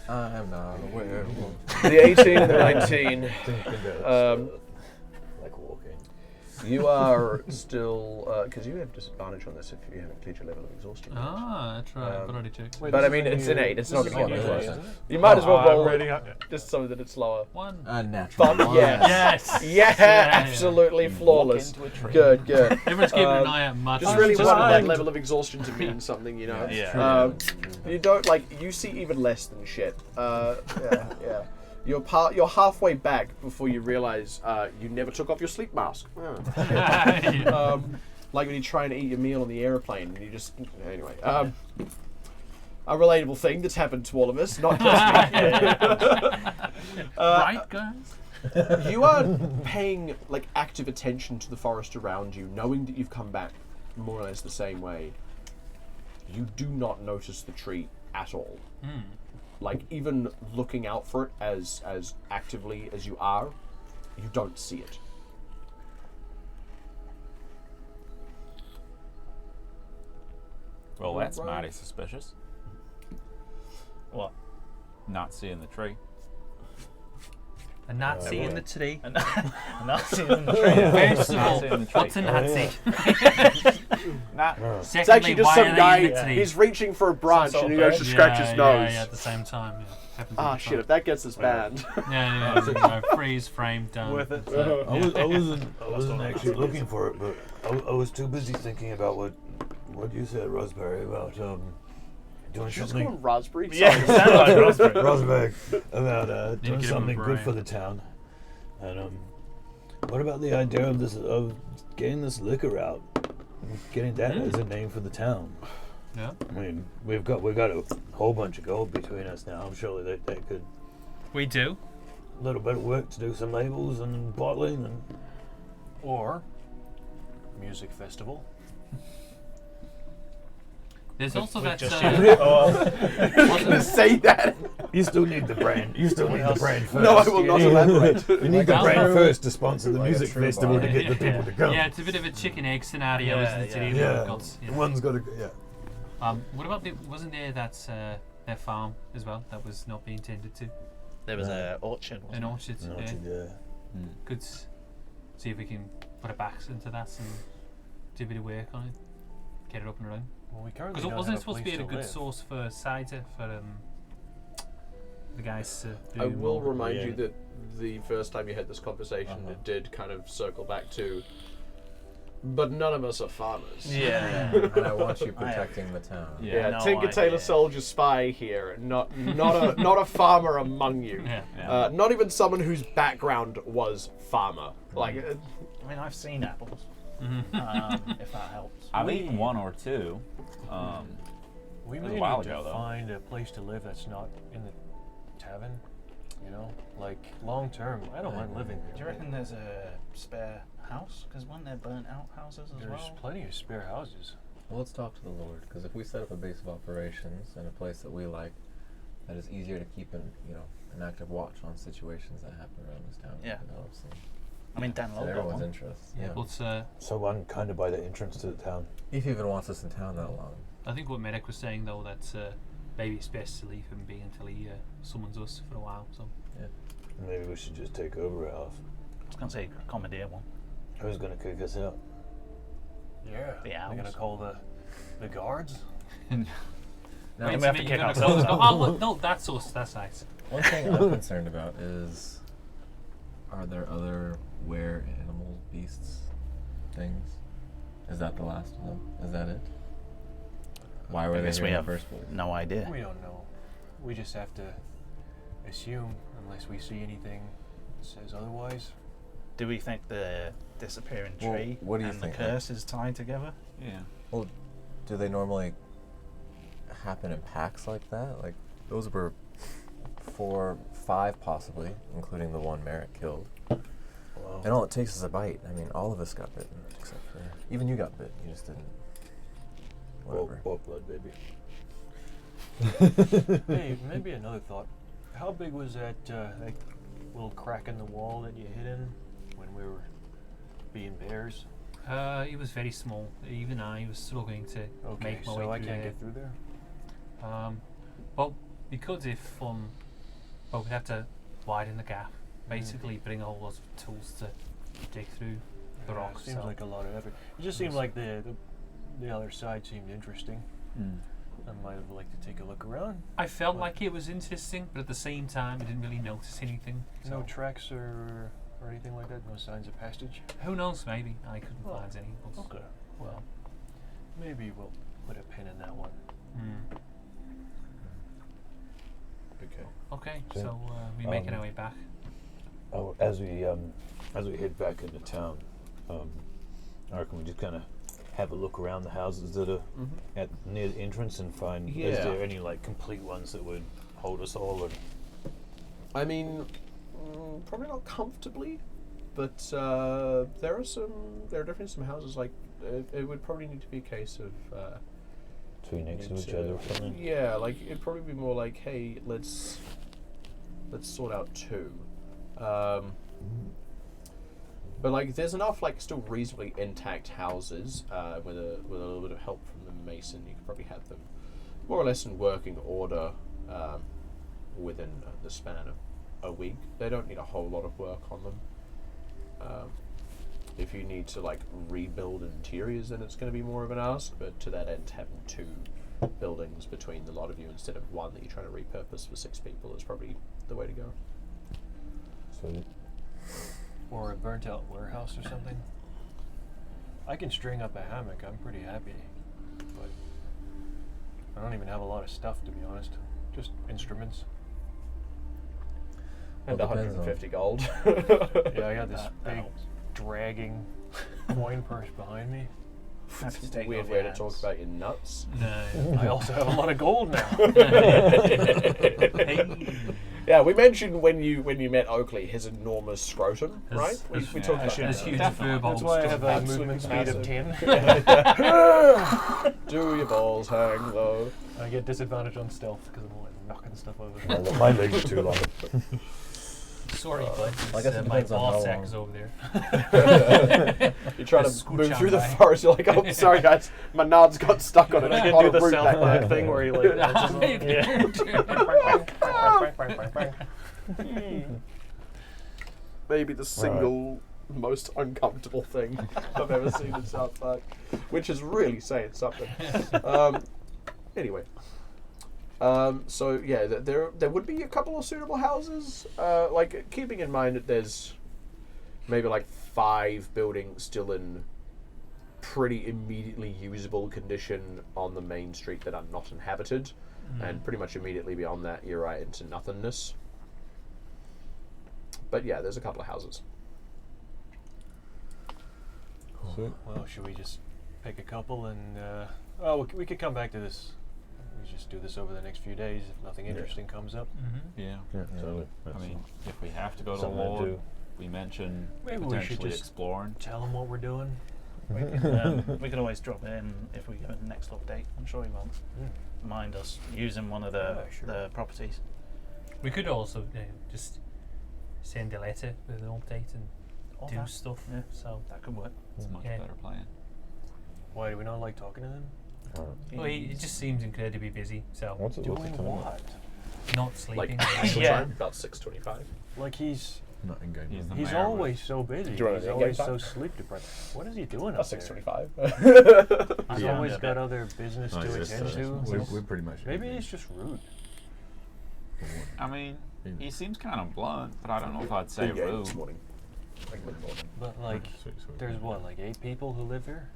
[SPEAKER 6] I'm not a werewolf.
[SPEAKER 1] The 18 and the 19.
[SPEAKER 5] Like walking.
[SPEAKER 1] You are still, because you have disadvantage on this if you haven't cleared your level of exhaustion.
[SPEAKER 4] Ah, that's right. I've already checked.
[SPEAKER 7] Wait,
[SPEAKER 1] But
[SPEAKER 7] this
[SPEAKER 1] I mean,
[SPEAKER 7] is
[SPEAKER 1] it's
[SPEAKER 7] when
[SPEAKER 1] an
[SPEAKER 7] you-
[SPEAKER 1] 8. It's
[SPEAKER 7] this
[SPEAKER 1] not
[SPEAKER 7] is
[SPEAKER 1] going to
[SPEAKER 7] when
[SPEAKER 1] get
[SPEAKER 7] you-
[SPEAKER 1] much
[SPEAKER 6] isn't
[SPEAKER 1] worse.
[SPEAKER 6] it?
[SPEAKER 1] You might as well roll
[SPEAKER 7] really
[SPEAKER 1] just so that it's lower.
[SPEAKER 4] One.
[SPEAKER 6] Natural.
[SPEAKER 1] But
[SPEAKER 6] one.
[SPEAKER 1] yes.
[SPEAKER 4] Yes.
[SPEAKER 1] Yeah, absolutely flawless.
[SPEAKER 2] Walk into a tree.
[SPEAKER 1] Good, good.
[SPEAKER 4] Everyone's keeping an eye out. Much.
[SPEAKER 1] Just really wanted that
[SPEAKER 7] fine.
[SPEAKER 1] level of exhaustion to mean something, you know.
[SPEAKER 3] Yeah.
[SPEAKER 1] You don't like. You see even less than shit. Yeah. You're halfway back before you realize you never took off your sleep mask. Oh, shit. Like when you try and eat your meal on the airplane, and you just anyway. A relatable thing that's happened to all of us, not just me.
[SPEAKER 4] Right, guys?
[SPEAKER 1] You are paying like active attention to the forest around you, knowing that you've come back more or less the same way. You do not notice the tree at all. Like even looking out for it as actively as you are, you don't see it.
[SPEAKER 2] Well, that's mighty suspicious.
[SPEAKER 3] What?
[SPEAKER 2] Not seeing the tree.
[SPEAKER 4] A Nazi in the tree.
[SPEAKER 3] A Nazi in the tree.
[SPEAKER 4] First of all,
[SPEAKER 2] Nazi in the tree.
[SPEAKER 4] what's a Nazi?
[SPEAKER 2] Not.
[SPEAKER 1] It's
[SPEAKER 4] Secondly,
[SPEAKER 1] actually just
[SPEAKER 4] why
[SPEAKER 1] some
[SPEAKER 4] are they
[SPEAKER 1] guy.
[SPEAKER 4] in the tree?
[SPEAKER 1] He's reaching for a branch
[SPEAKER 3] sort
[SPEAKER 1] and
[SPEAKER 3] of
[SPEAKER 1] he goes to
[SPEAKER 3] bird?
[SPEAKER 1] scratch his nose.
[SPEAKER 4] Yeah, at the same time. Yeah. Happens
[SPEAKER 1] Ah,
[SPEAKER 4] all the
[SPEAKER 1] shit!
[SPEAKER 4] time.
[SPEAKER 1] If that gets us banned.
[SPEAKER 4] Yeah. Freeze frame done.
[SPEAKER 3] Worth it.
[SPEAKER 5] I wasn't actually looking for it, but I was too busy thinking about what you said, Raspberry, about doing
[SPEAKER 1] Just
[SPEAKER 5] something.
[SPEAKER 1] going raspberry.
[SPEAKER 3] Yeah, it sounded like raspberry.
[SPEAKER 5] Raspberry, about
[SPEAKER 4] Need to
[SPEAKER 5] doing
[SPEAKER 4] give him a
[SPEAKER 5] something good
[SPEAKER 4] brain.
[SPEAKER 5] for the town. And what about the idea of getting this liquor out, getting that as a name for the town?
[SPEAKER 4] Yeah.
[SPEAKER 5] I mean, we've got a whole bunch of gold between us now. Surely they could
[SPEAKER 4] We do.
[SPEAKER 5] a little bit of work to do some labels and bottling and.
[SPEAKER 7] Or music festival.
[SPEAKER 4] There's also that.
[SPEAKER 3] Just
[SPEAKER 1] Say that.
[SPEAKER 5] You still need the brand. You still need the brand first.
[SPEAKER 1] No, I will not elaborate.
[SPEAKER 5] You need the
[SPEAKER 4] Well,
[SPEAKER 5] brand first to sponsor the
[SPEAKER 6] like a
[SPEAKER 5] music
[SPEAKER 6] true
[SPEAKER 5] festival
[SPEAKER 6] bar.
[SPEAKER 5] to get the people to come.
[SPEAKER 4] Yeah, it's a bit of a chicken egg scenario, isn't it?
[SPEAKER 3] Yeah,
[SPEAKER 5] Yeah.
[SPEAKER 4] Yeah.
[SPEAKER 5] One's got to. Yeah.
[SPEAKER 4] What about wasn't there that their farm as well that was not being tended to?
[SPEAKER 8] There was an orchard, wasn't
[SPEAKER 4] An
[SPEAKER 8] there?
[SPEAKER 4] orchard.
[SPEAKER 5] No,
[SPEAKER 4] Yeah.
[SPEAKER 5] yeah.
[SPEAKER 4] Could see if we can put a backs into that and do a bit of work on it, get it up and running.
[SPEAKER 7] Well, we currently
[SPEAKER 4] Because
[SPEAKER 7] don't
[SPEAKER 4] wasn't
[SPEAKER 7] have
[SPEAKER 4] it supposed to be
[SPEAKER 7] place
[SPEAKER 4] a good
[SPEAKER 7] live.
[SPEAKER 4] source for cider for the guys to do
[SPEAKER 1] I will
[SPEAKER 4] more?
[SPEAKER 1] remind
[SPEAKER 5] Yeah.
[SPEAKER 1] you that the first time you had this conversation, it did kind of circle back to. But none of us are farmers.
[SPEAKER 3] Yeah.
[SPEAKER 6] And I want you protecting the town.
[SPEAKER 1] Yeah,
[SPEAKER 3] No
[SPEAKER 1] Tinker Tailor
[SPEAKER 3] idea.
[SPEAKER 1] Soldier Spy here, not a farmer among you.
[SPEAKER 4] Yeah.
[SPEAKER 1] Not even someone whose background was farmer. Like,
[SPEAKER 3] I mean, I've seen apples. If that helps.
[SPEAKER 2] I've eaten one or two.
[SPEAKER 7] We
[SPEAKER 2] It was
[SPEAKER 7] may
[SPEAKER 2] a while
[SPEAKER 7] need to
[SPEAKER 2] ago, though.
[SPEAKER 7] find a place to live that's not in the tavern. You know, like long term. I don't mind living there.
[SPEAKER 3] Do you reckon there's a spare house? Because weren't there burnt out houses as
[SPEAKER 7] There's
[SPEAKER 3] well?
[SPEAKER 7] plenty of spare houses.
[SPEAKER 6] Well, let's talk to the Lord, because if we set up a base of operations in a place that we like, that is easier to keep an active watch on situations that happen around this town.
[SPEAKER 3] Yeah.
[SPEAKER 6] Develops and
[SPEAKER 3] I mean, Dan
[SPEAKER 6] in
[SPEAKER 3] Lowe got
[SPEAKER 6] everyone's
[SPEAKER 3] one.
[SPEAKER 6] interest. Yeah.
[SPEAKER 4] But
[SPEAKER 5] Someone kind of by the entrance to the town.
[SPEAKER 6] If he even wants us in town that long.
[SPEAKER 4] I think what Medic was saying though that maybe it's best to leave him be until he summons us for a while. So
[SPEAKER 5] Maybe we should just take over half.
[SPEAKER 3] I was going to say commandeer one.
[SPEAKER 5] Who's gonna kick us out?
[SPEAKER 7] Yeah.
[SPEAKER 3] The
[SPEAKER 7] We're gonna
[SPEAKER 3] owls.
[SPEAKER 7] call the guards.
[SPEAKER 3] Then we have to
[SPEAKER 4] you're
[SPEAKER 3] kick
[SPEAKER 4] gonna
[SPEAKER 3] ourselves
[SPEAKER 4] go,
[SPEAKER 3] out.
[SPEAKER 4] oh, look, no, that's us. That's nice.
[SPEAKER 6] One thing I'm concerned about is, are there other were animal beasts things? Is that the last of them? Is that it? Why were
[SPEAKER 3] I
[SPEAKER 6] they
[SPEAKER 3] guess
[SPEAKER 6] here
[SPEAKER 3] we
[SPEAKER 6] in
[SPEAKER 3] have
[SPEAKER 6] the first place?
[SPEAKER 3] no idea.
[SPEAKER 7] We don't know. We just have to assume, unless we see anything that says otherwise.
[SPEAKER 3] Do we think the disappearing
[SPEAKER 6] Well,
[SPEAKER 3] tree
[SPEAKER 6] what do you
[SPEAKER 3] and
[SPEAKER 6] think,
[SPEAKER 3] the curse is tied together?
[SPEAKER 2] Yeah.
[SPEAKER 6] Do they normally happen in packs like that? Like, those were 4, 5 possibly, including the one Merrick killed.
[SPEAKER 5] Wow.
[SPEAKER 6] And all it takes is a bite. I mean, all of us got bitten, except for even you got bit. You just didn't. Whatever.
[SPEAKER 5] Bulk blood, baby.
[SPEAKER 7] Hey, maybe another thought. How big was that little crack in the wall that you hid in when we were being bears?
[SPEAKER 4] It was very small. Even I was struggling to
[SPEAKER 7] Okay,
[SPEAKER 4] make my
[SPEAKER 7] so
[SPEAKER 4] way
[SPEAKER 7] I
[SPEAKER 4] through
[SPEAKER 7] can't
[SPEAKER 4] there.
[SPEAKER 7] get through there.
[SPEAKER 4] Well, we could if well, we'd have to widen the gap. Basically, bring a whole lot of tools to dig through the
[SPEAKER 7] Yeah,
[SPEAKER 4] rocks.
[SPEAKER 7] seems
[SPEAKER 4] so
[SPEAKER 7] like a lot of effort. It just seemed like the other side seemed interesting. I might have liked to take a look around.
[SPEAKER 4] I felt like it was interesting, but at the same time, I didn't really notice anything.
[SPEAKER 7] No
[SPEAKER 4] So
[SPEAKER 7] tracks or anything like that. No signs of passage.
[SPEAKER 4] who knows? Maybe I couldn't
[SPEAKER 7] Oh,
[SPEAKER 4] find any. But
[SPEAKER 7] Okay.
[SPEAKER 4] well,
[SPEAKER 7] Maybe we'll put a pin in that one.
[SPEAKER 5] Okay.
[SPEAKER 4] okay.
[SPEAKER 5] So,
[SPEAKER 4] So we're making our way back.
[SPEAKER 5] Oh, as we head back into town, I reckon we just kind of have a look around the houses that are at near the entrance and find is
[SPEAKER 1] Yeah.
[SPEAKER 5] there any like complete ones that would hold us all. And
[SPEAKER 1] I mean, probably not comfortably, but there are definitely some houses like it would probably need to be a case of
[SPEAKER 5] two next to
[SPEAKER 1] need
[SPEAKER 5] each other or something.
[SPEAKER 1] Yeah, like it'd probably be more like, hey, let's sort out 2. But like, there's enough like still reasonably intact houses with a little bit of help from the mason. You could probably have them more or less in working order within the span of a week. They don't need a whole lot of work on them. If you need to like rebuild interiors, then it's going to be more of an ask. But to that end, having 2 buildings between the lot of you instead of 1 that you're trying to repurpose for 6 people is probably the way to go.
[SPEAKER 5] So
[SPEAKER 7] Or a burnt out warehouse or something. I can string up a hammock. I'm pretty happy. But I don't even have a lot of stuff, to be honest. Just instruments.
[SPEAKER 1] And
[SPEAKER 6] Well, depends
[SPEAKER 1] 150 gold.
[SPEAKER 7] Yeah, I got this
[SPEAKER 3] That
[SPEAKER 7] big
[SPEAKER 3] helps.
[SPEAKER 7] dragging coin purse behind me.
[SPEAKER 3] Happy to take
[SPEAKER 1] Weird
[SPEAKER 3] over
[SPEAKER 1] way
[SPEAKER 3] your
[SPEAKER 1] to talk
[SPEAKER 3] hands.
[SPEAKER 1] about your nuts.
[SPEAKER 4] No.
[SPEAKER 7] I also have a lot of gold now.
[SPEAKER 4] Hey.
[SPEAKER 1] Yeah, we mentioned when you met Oakley his enormous scrotum,
[SPEAKER 4] His-
[SPEAKER 1] right? We
[SPEAKER 4] his-
[SPEAKER 1] talked
[SPEAKER 2] yeah,
[SPEAKER 1] about
[SPEAKER 4] His
[SPEAKER 1] that.
[SPEAKER 4] huge
[SPEAKER 3] Definitely.
[SPEAKER 4] fur balls.
[SPEAKER 7] That's why I have a
[SPEAKER 1] Absolutely
[SPEAKER 7] movement speed of
[SPEAKER 1] massive.
[SPEAKER 7] 10.
[SPEAKER 1] Do your balls hang though?
[SPEAKER 7] I get disadvantage on stealth because I'm like knocking stuff over.
[SPEAKER 5] my legs are too long.
[SPEAKER 4] Sorry, bud.
[SPEAKER 6] I guess it
[SPEAKER 4] My
[SPEAKER 6] depends on
[SPEAKER 4] ball
[SPEAKER 6] how
[SPEAKER 4] sack
[SPEAKER 6] long.
[SPEAKER 4] is over there.
[SPEAKER 1] You're trying
[SPEAKER 4] Just
[SPEAKER 1] to
[SPEAKER 4] scooch
[SPEAKER 1] move
[SPEAKER 4] on
[SPEAKER 1] through the
[SPEAKER 4] by.
[SPEAKER 1] forest. You're like, oh, sorry guys, my nard's got stuck on it.
[SPEAKER 7] I
[SPEAKER 1] on
[SPEAKER 7] can
[SPEAKER 1] a
[SPEAKER 7] do the
[SPEAKER 1] root
[SPEAKER 7] South
[SPEAKER 1] back
[SPEAKER 7] Park
[SPEAKER 1] there.
[SPEAKER 7] thing where you like.
[SPEAKER 1] Maybe the single most uncomfortable thing I've ever seen in South Park, which is really saying something. Anyway, so yeah, there would be a couple of suitable houses. Like keeping in mind that there's maybe like 5 buildings still in pretty immediately usable condition on the main street that are not inhabited, and pretty much immediately beyond that you're right into nothingness. But yeah, there's a couple of houses.
[SPEAKER 7] Well, should we just pick a couple and we could come back to this. We just do this over the next few days if nothing interesting comes up.
[SPEAKER 2] Yeah.
[SPEAKER 5] So
[SPEAKER 2] I mean, if we have to go to
[SPEAKER 5] something to
[SPEAKER 2] Lord,
[SPEAKER 5] do.
[SPEAKER 2] we mentioned
[SPEAKER 7] Maybe we should
[SPEAKER 2] potentially
[SPEAKER 7] just-
[SPEAKER 2] exploring.
[SPEAKER 7] Tell them what we're doing.
[SPEAKER 3] We can always drop it in if we get a next update. I'm sure he won't mind us using one of the
[SPEAKER 7] Yeah, sure.
[SPEAKER 3] the properties.
[SPEAKER 4] We could also just send a letter with an update and
[SPEAKER 3] Okay.
[SPEAKER 4] do stuff.
[SPEAKER 3] Yeah.
[SPEAKER 4] So
[SPEAKER 3] That could work.
[SPEAKER 2] It's a much
[SPEAKER 4] Yeah.
[SPEAKER 2] better plan.
[SPEAKER 7] Why do we not like talking to them?
[SPEAKER 4] well, he just seems incredibly busy. So
[SPEAKER 5] What's the
[SPEAKER 7] Doing
[SPEAKER 5] time?
[SPEAKER 7] what?
[SPEAKER 4] not sleeping.
[SPEAKER 1] actual
[SPEAKER 3] Yeah.
[SPEAKER 1] time, about 6:25.
[SPEAKER 7] Like he's
[SPEAKER 6] Not in game.
[SPEAKER 2] He's the
[SPEAKER 7] he's
[SPEAKER 2] mayor,
[SPEAKER 7] always so busy.
[SPEAKER 1] Do you wanna
[SPEAKER 7] He's
[SPEAKER 1] make
[SPEAKER 7] always
[SPEAKER 1] game
[SPEAKER 7] so
[SPEAKER 1] time?
[SPEAKER 7] sleep deprived. What is he doing
[SPEAKER 1] About
[SPEAKER 7] up there?
[SPEAKER 1] 6:25.
[SPEAKER 7] He's
[SPEAKER 3] Yeah.
[SPEAKER 7] always
[SPEAKER 3] Yeah.
[SPEAKER 7] got other business
[SPEAKER 6] Oh,
[SPEAKER 7] to
[SPEAKER 6] it's
[SPEAKER 7] attend
[SPEAKER 6] just,
[SPEAKER 7] to.
[SPEAKER 6] we're pretty much.
[SPEAKER 7] Maybe he's just rude.
[SPEAKER 2] I mean, he seems kind of blunt, but I don't know if I'd say
[SPEAKER 1] Yeah,
[SPEAKER 2] rude.
[SPEAKER 1] this morning. Like mid-morning.
[SPEAKER 7] But like, there's what, like 8 people who live here?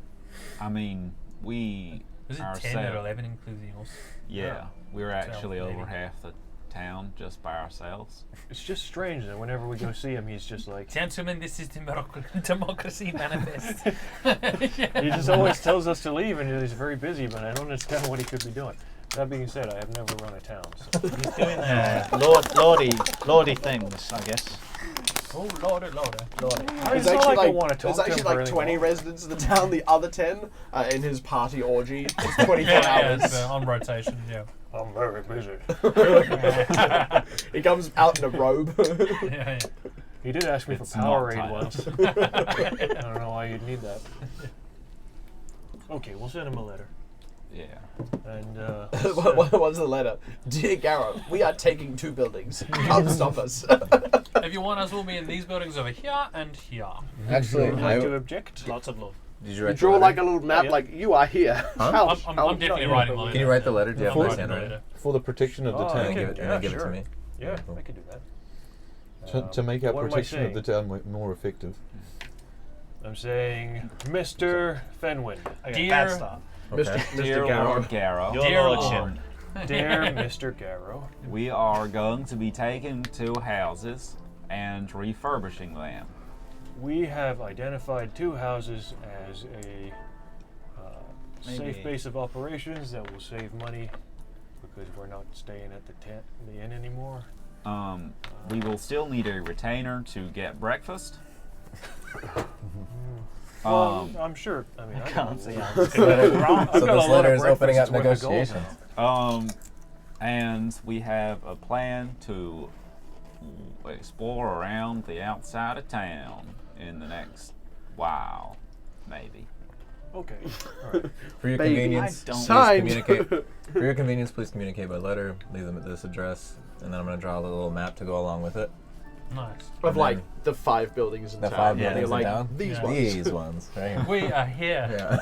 [SPEAKER 2] I mean, we
[SPEAKER 4] Was it 10
[SPEAKER 2] ourselves.
[SPEAKER 4] or 11 including us?
[SPEAKER 2] Yeah, we're actually
[SPEAKER 4] maybe.
[SPEAKER 2] over half the town just by ourselves.
[SPEAKER 7] It's just strange that whenever we go see him, he's just like,
[SPEAKER 4] Gentlemen, this is Democracy Manifest.
[SPEAKER 7] he just always tells us to leave and he's very busy, but I don't understand what he could be doing. That being said, I have never run a town, so.
[SPEAKER 3] He's doing lordy things, I guess.
[SPEAKER 4] Oh, lordy.
[SPEAKER 7] It's not like I want to talk
[SPEAKER 1] there's
[SPEAKER 7] to him
[SPEAKER 1] actually
[SPEAKER 7] for
[SPEAKER 1] like
[SPEAKER 7] really
[SPEAKER 1] 20
[SPEAKER 7] long.
[SPEAKER 1] residents of the town. The other 10 are in his party orgy. It's 24
[SPEAKER 4] Yeah,
[SPEAKER 1] hours.
[SPEAKER 4] on rotation, yeah.
[SPEAKER 7] I'm very busy.
[SPEAKER 1] He comes out in a robe.
[SPEAKER 4] yeah.
[SPEAKER 7] He did ask me
[SPEAKER 2] It's
[SPEAKER 7] for
[SPEAKER 2] not
[SPEAKER 7] Powerade
[SPEAKER 2] tight.
[SPEAKER 7] once. I don't know why you'd need that. Okay, we'll send him a letter.
[SPEAKER 2] Yeah.
[SPEAKER 7] And
[SPEAKER 1] What's the letter? Dear Garrow, we are taking 2 buildings. Come stop us.
[SPEAKER 4] If you want us, we'll be in these buildings over here and here.
[SPEAKER 6] Actually,
[SPEAKER 7] would like to object.
[SPEAKER 3] Lots of love.
[SPEAKER 6] did you
[SPEAKER 1] You
[SPEAKER 6] write
[SPEAKER 1] draw
[SPEAKER 6] the
[SPEAKER 1] like
[SPEAKER 6] letter?
[SPEAKER 1] a little map,
[SPEAKER 7] Yeah.
[SPEAKER 1] like you are here.
[SPEAKER 6] Huh?
[SPEAKER 4] I'm definitely writing the letter.
[SPEAKER 6] Can you write the letter? Do you have
[SPEAKER 4] I'm
[SPEAKER 6] my
[SPEAKER 4] writing the
[SPEAKER 6] handwriting?
[SPEAKER 4] letter.
[SPEAKER 5] For the protection of the
[SPEAKER 7] Oh,
[SPEAKER 6] And then
[SPEAKER 5] town,
[SPEAKER 6] give it, and
[SPEAKER 7] Yeah,
[SPEAKER 6] then give it
[SPEAKER 7] sure.
[SPEAKER 6] to me.
[SPEAKER 7] Yeah,
[SPEAKER 6] Cool.
[SPEAKER 7] I could do that.
[SPEAKER 5] to make our
[SPEAKER 7] what am I
[SPEAKER 5] protection of the
[SPEAKER 7] saying?
[SPEAKER 5] town more effective.
[SPEAKER 7] I'm saying, Mr. Fenwind.
[SPEAKER 3] Okay,
[SPEAKER 4] Dear-
[SPEAKER 3] bad start.
[SPEAKER 2] Dear
[SPEAKER 1] Mr. Garrow.
[SPEAKER 2] Lord Garrow,
[SPEAKER 3] Your
[SPEAKER 4] Dear
[SPEAKER 3] lordship.
[SPEAKER 4] Lord.
[SPEAKER 7] Dear Mr. Garrow,
[SPEAKER 2] we are going to be taking 2 houses and refurbishing them.
[SPEAKER 7] we have identified 2 houses as a safe
[SPEAKER 3] Maybe-
[SPEAKER 7] base of operations that will save money because we're not staying at the inn anymore.
[SPEAKER 2] We will still need a retainer to get breakfast.
[SPEAKER 7] Well, I'm sure. I mean, I
[SPEAKER 3] Can't see how
[SPEAKER 6] So this letter is opening up negotiations.
[SPEAKER 2] And we have a plan to explore around the outside of town in the next while, maybe.
[SPEAKER 7] Okay. All right.
[SPEAKER 6] For your
[SPEAKER 1] Baby,
[SPEAKER 6] convenience,
[SPEAKER 3] I don't-
[SPEAKER 6] please
[SPEAKER 1] Signed.
[SPEAKER 6] communicate. For your convenience, please communicate by letter. Leave them at this address, and then I'm going to draw a little map to go along with it.
[SPEAKER 4] Nice.
[SPEAKER 1] Of like the 5 buildings in
[SPEAKER 6] The
[SPEAKER 1] town.
[SPEAKER 6] 5
[SPEAKER 3] Yeah,
[SPEAKER 6] buildings
[SPEAKER 1] They're
[SPEAKER 6] in
[SPEAKER 1] like
[SPEAKER 6] town.
[SPEAKER 1] these
[SPEAKER 4] Yeah.
[SPEAKER 1] ones.
[SPEAKER 6] These ones, right?
[SPEAKER 4] We are here.
[SPEAKER 6] Yeah.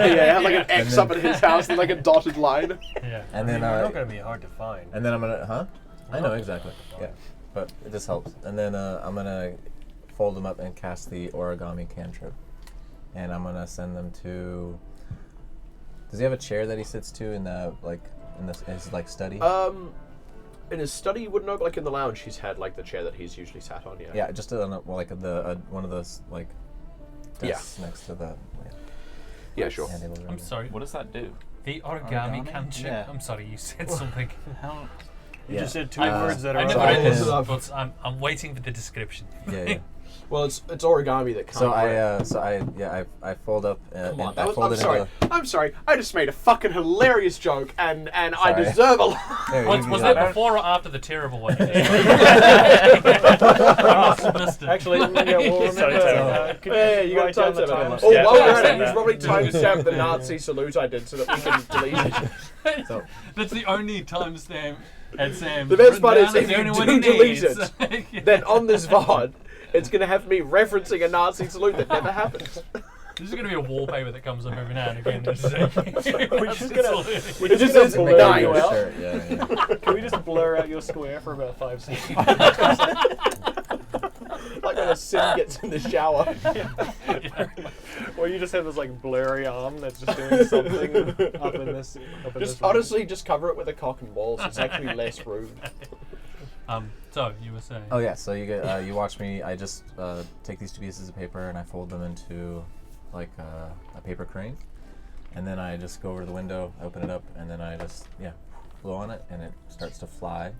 [SPEAKER 1] Yeah, have like an X
[SPEAKER 6] And
[SPEAKER 1] up at his house and like a dotted line.
[SPEAKER 4] Yeah.
[SPEAKER 6] And
[SPEAKER 7] I
[SPEAKER 6] then,
[SPEAKER 7] mean, they're not going to be hard to find.
[SPEAKER 6] and then I'm gonna, huh? I know
[SPEAKER 7] not
[SPEAKER 6] exactly.
[SPEAKER 7] hard to
[SPEAKER 6] Yeah,
[SPEAKER 7] find.
[SPEAKER 6] but it just helps. And then I'm gonna fold them up and cast the origami cantrip, and I'm gonna send them to. Does he have a chair that he sits to in the his like study?
[SPEAKER 1] In his study, you wouldn't know, but like in the lounge, he's had like the chair that he's usually sat on. Yeah.
[SPEAKER 6] Yeah, just on like one of those like desks next to the.
[SPEAKER 1] Yeah, sure.
[SPEAKER 6] handy little
[SPEAKER 4] I'm
[SPEAKER 6] room.
[SPEAKER 4] sorry.
[SPEAKER 2] What does that do?
[SPEAKER 4] The origami
[SPEAKER 3] Origami?
[SPEAKER 4] cantrip.
[SPEAKER 3] Yeah.
[SPEAKER 4] I'm sorry, you said something.
[SPEAKER 3] How?
[SPEAKER 7] You just said 2
[SPEAKER 6] Uh,
[SPEAKER 7] words that
[SPEAKER 4] I
[SPEAKER 7] are
[SPEAKER 4] never
[SPEAKER 6] so
[SPEAKER 4] read
[SPEAKER 6] I
[SPEAKER 4] this,
[SPEAKER 6] can-
[SPEAKER 4] but I'm waiting for the description.
[SPEAKER 6] Yeah, yeah.
[SPEAKER 1] Well, it's origami that can't.
[SPEAKER 6] So
[SPEAKER 1] break.
[SPEAKER 6] I fold up.
[SPEAKER 1] Come on,
[SPEAKER 6] I fold
[SPEAKER 1] I'm
[SPEAKER 6] it
[SPEAKER 1] sorry.
[SPEAKER 6] into.
[SPEAKER 1] I'm sorry. I just made a fucking hilarious joke, and I
[SPEAKER 6] Sorry.
[SPEAKER 1] deserve a lot.
[SPEAKER 6] Here,
[SPEAKER 4] Was
[SPEAKER 6] you
[SPEAKER 4] that
[SPEAKER 6] do
[SPEAKER 4] before or after the terrible one? I must have missed it.
[SPEAKER 7] Actually, yeah, we'll remember. Could
[SPEAKER 1] Yeah, you got
[SPEAKER 7] write
[SPEAKER 1] to
[SPEAKER 7] down
[SPEAKER 1] timestamp
[SPEAKER 7] the
[SPEAKER 1] it.
[SPEAKER 7] time?
[SPEAKER 1] Oh,
[SPEAKER 3] Yeah,
[SPEAKER 1] while we're
[SPEAKER 3] timestamp
[SPEAKER 1] at it, you
[SPEAKER 3] that.
[SPEAKER 1] should probably timestamp the Nazi salute I did so that we can delete it.
[SPEAKER 6] So
[SPEAKER 4] That's the only timestamp. And Sam.
[SPEAKER 1] The best part is
[SPEAKER 4] Brown
[SPEAKER 1] if
[SPEAKER 4] the
[SPEAKER 1] you
[SPEAKER 4] only
[SPEAKER 1] do
[SPEAKER 4] one he
[SPEAKER 1] delete
[SPEAKER 4] needs.
[SPEAKER 1] it, then on this VOD, it's going to have me referencing a Nazi salute that never happened.
[SPEAKER 4] This is going to be a wallpaper that comes up every now and again. It's like,
[SPEAKER 7] We're just gonna-
[SPEAKER 1] It just says
[SPEAKER 7] blur
[SPEAKER 1] nine.
[SPEAKER 7] you out.
[SPEAKER 6] Sure, yeah.
[SPEAKER 7] Can we just blur out your square for about 5 seconds?
[SPEAKER 1] Like when a Sim gets in the shower.
[SPEAKER 7] Or you just have this like blurry arm that's just doing something up in this.
[SPEAKER 1] Just honestly, just cover it with a cock and balls. It's actually less rude.
[SPEAKER 4] So you were saying?
[SPEAKER 6] Oh yeah, so you get you watch me. I just take these 2 pieces of paper and I fold them into like a paper crane, and then I just go over to the window, open it up, and then I just blow on it, and it starts to fly,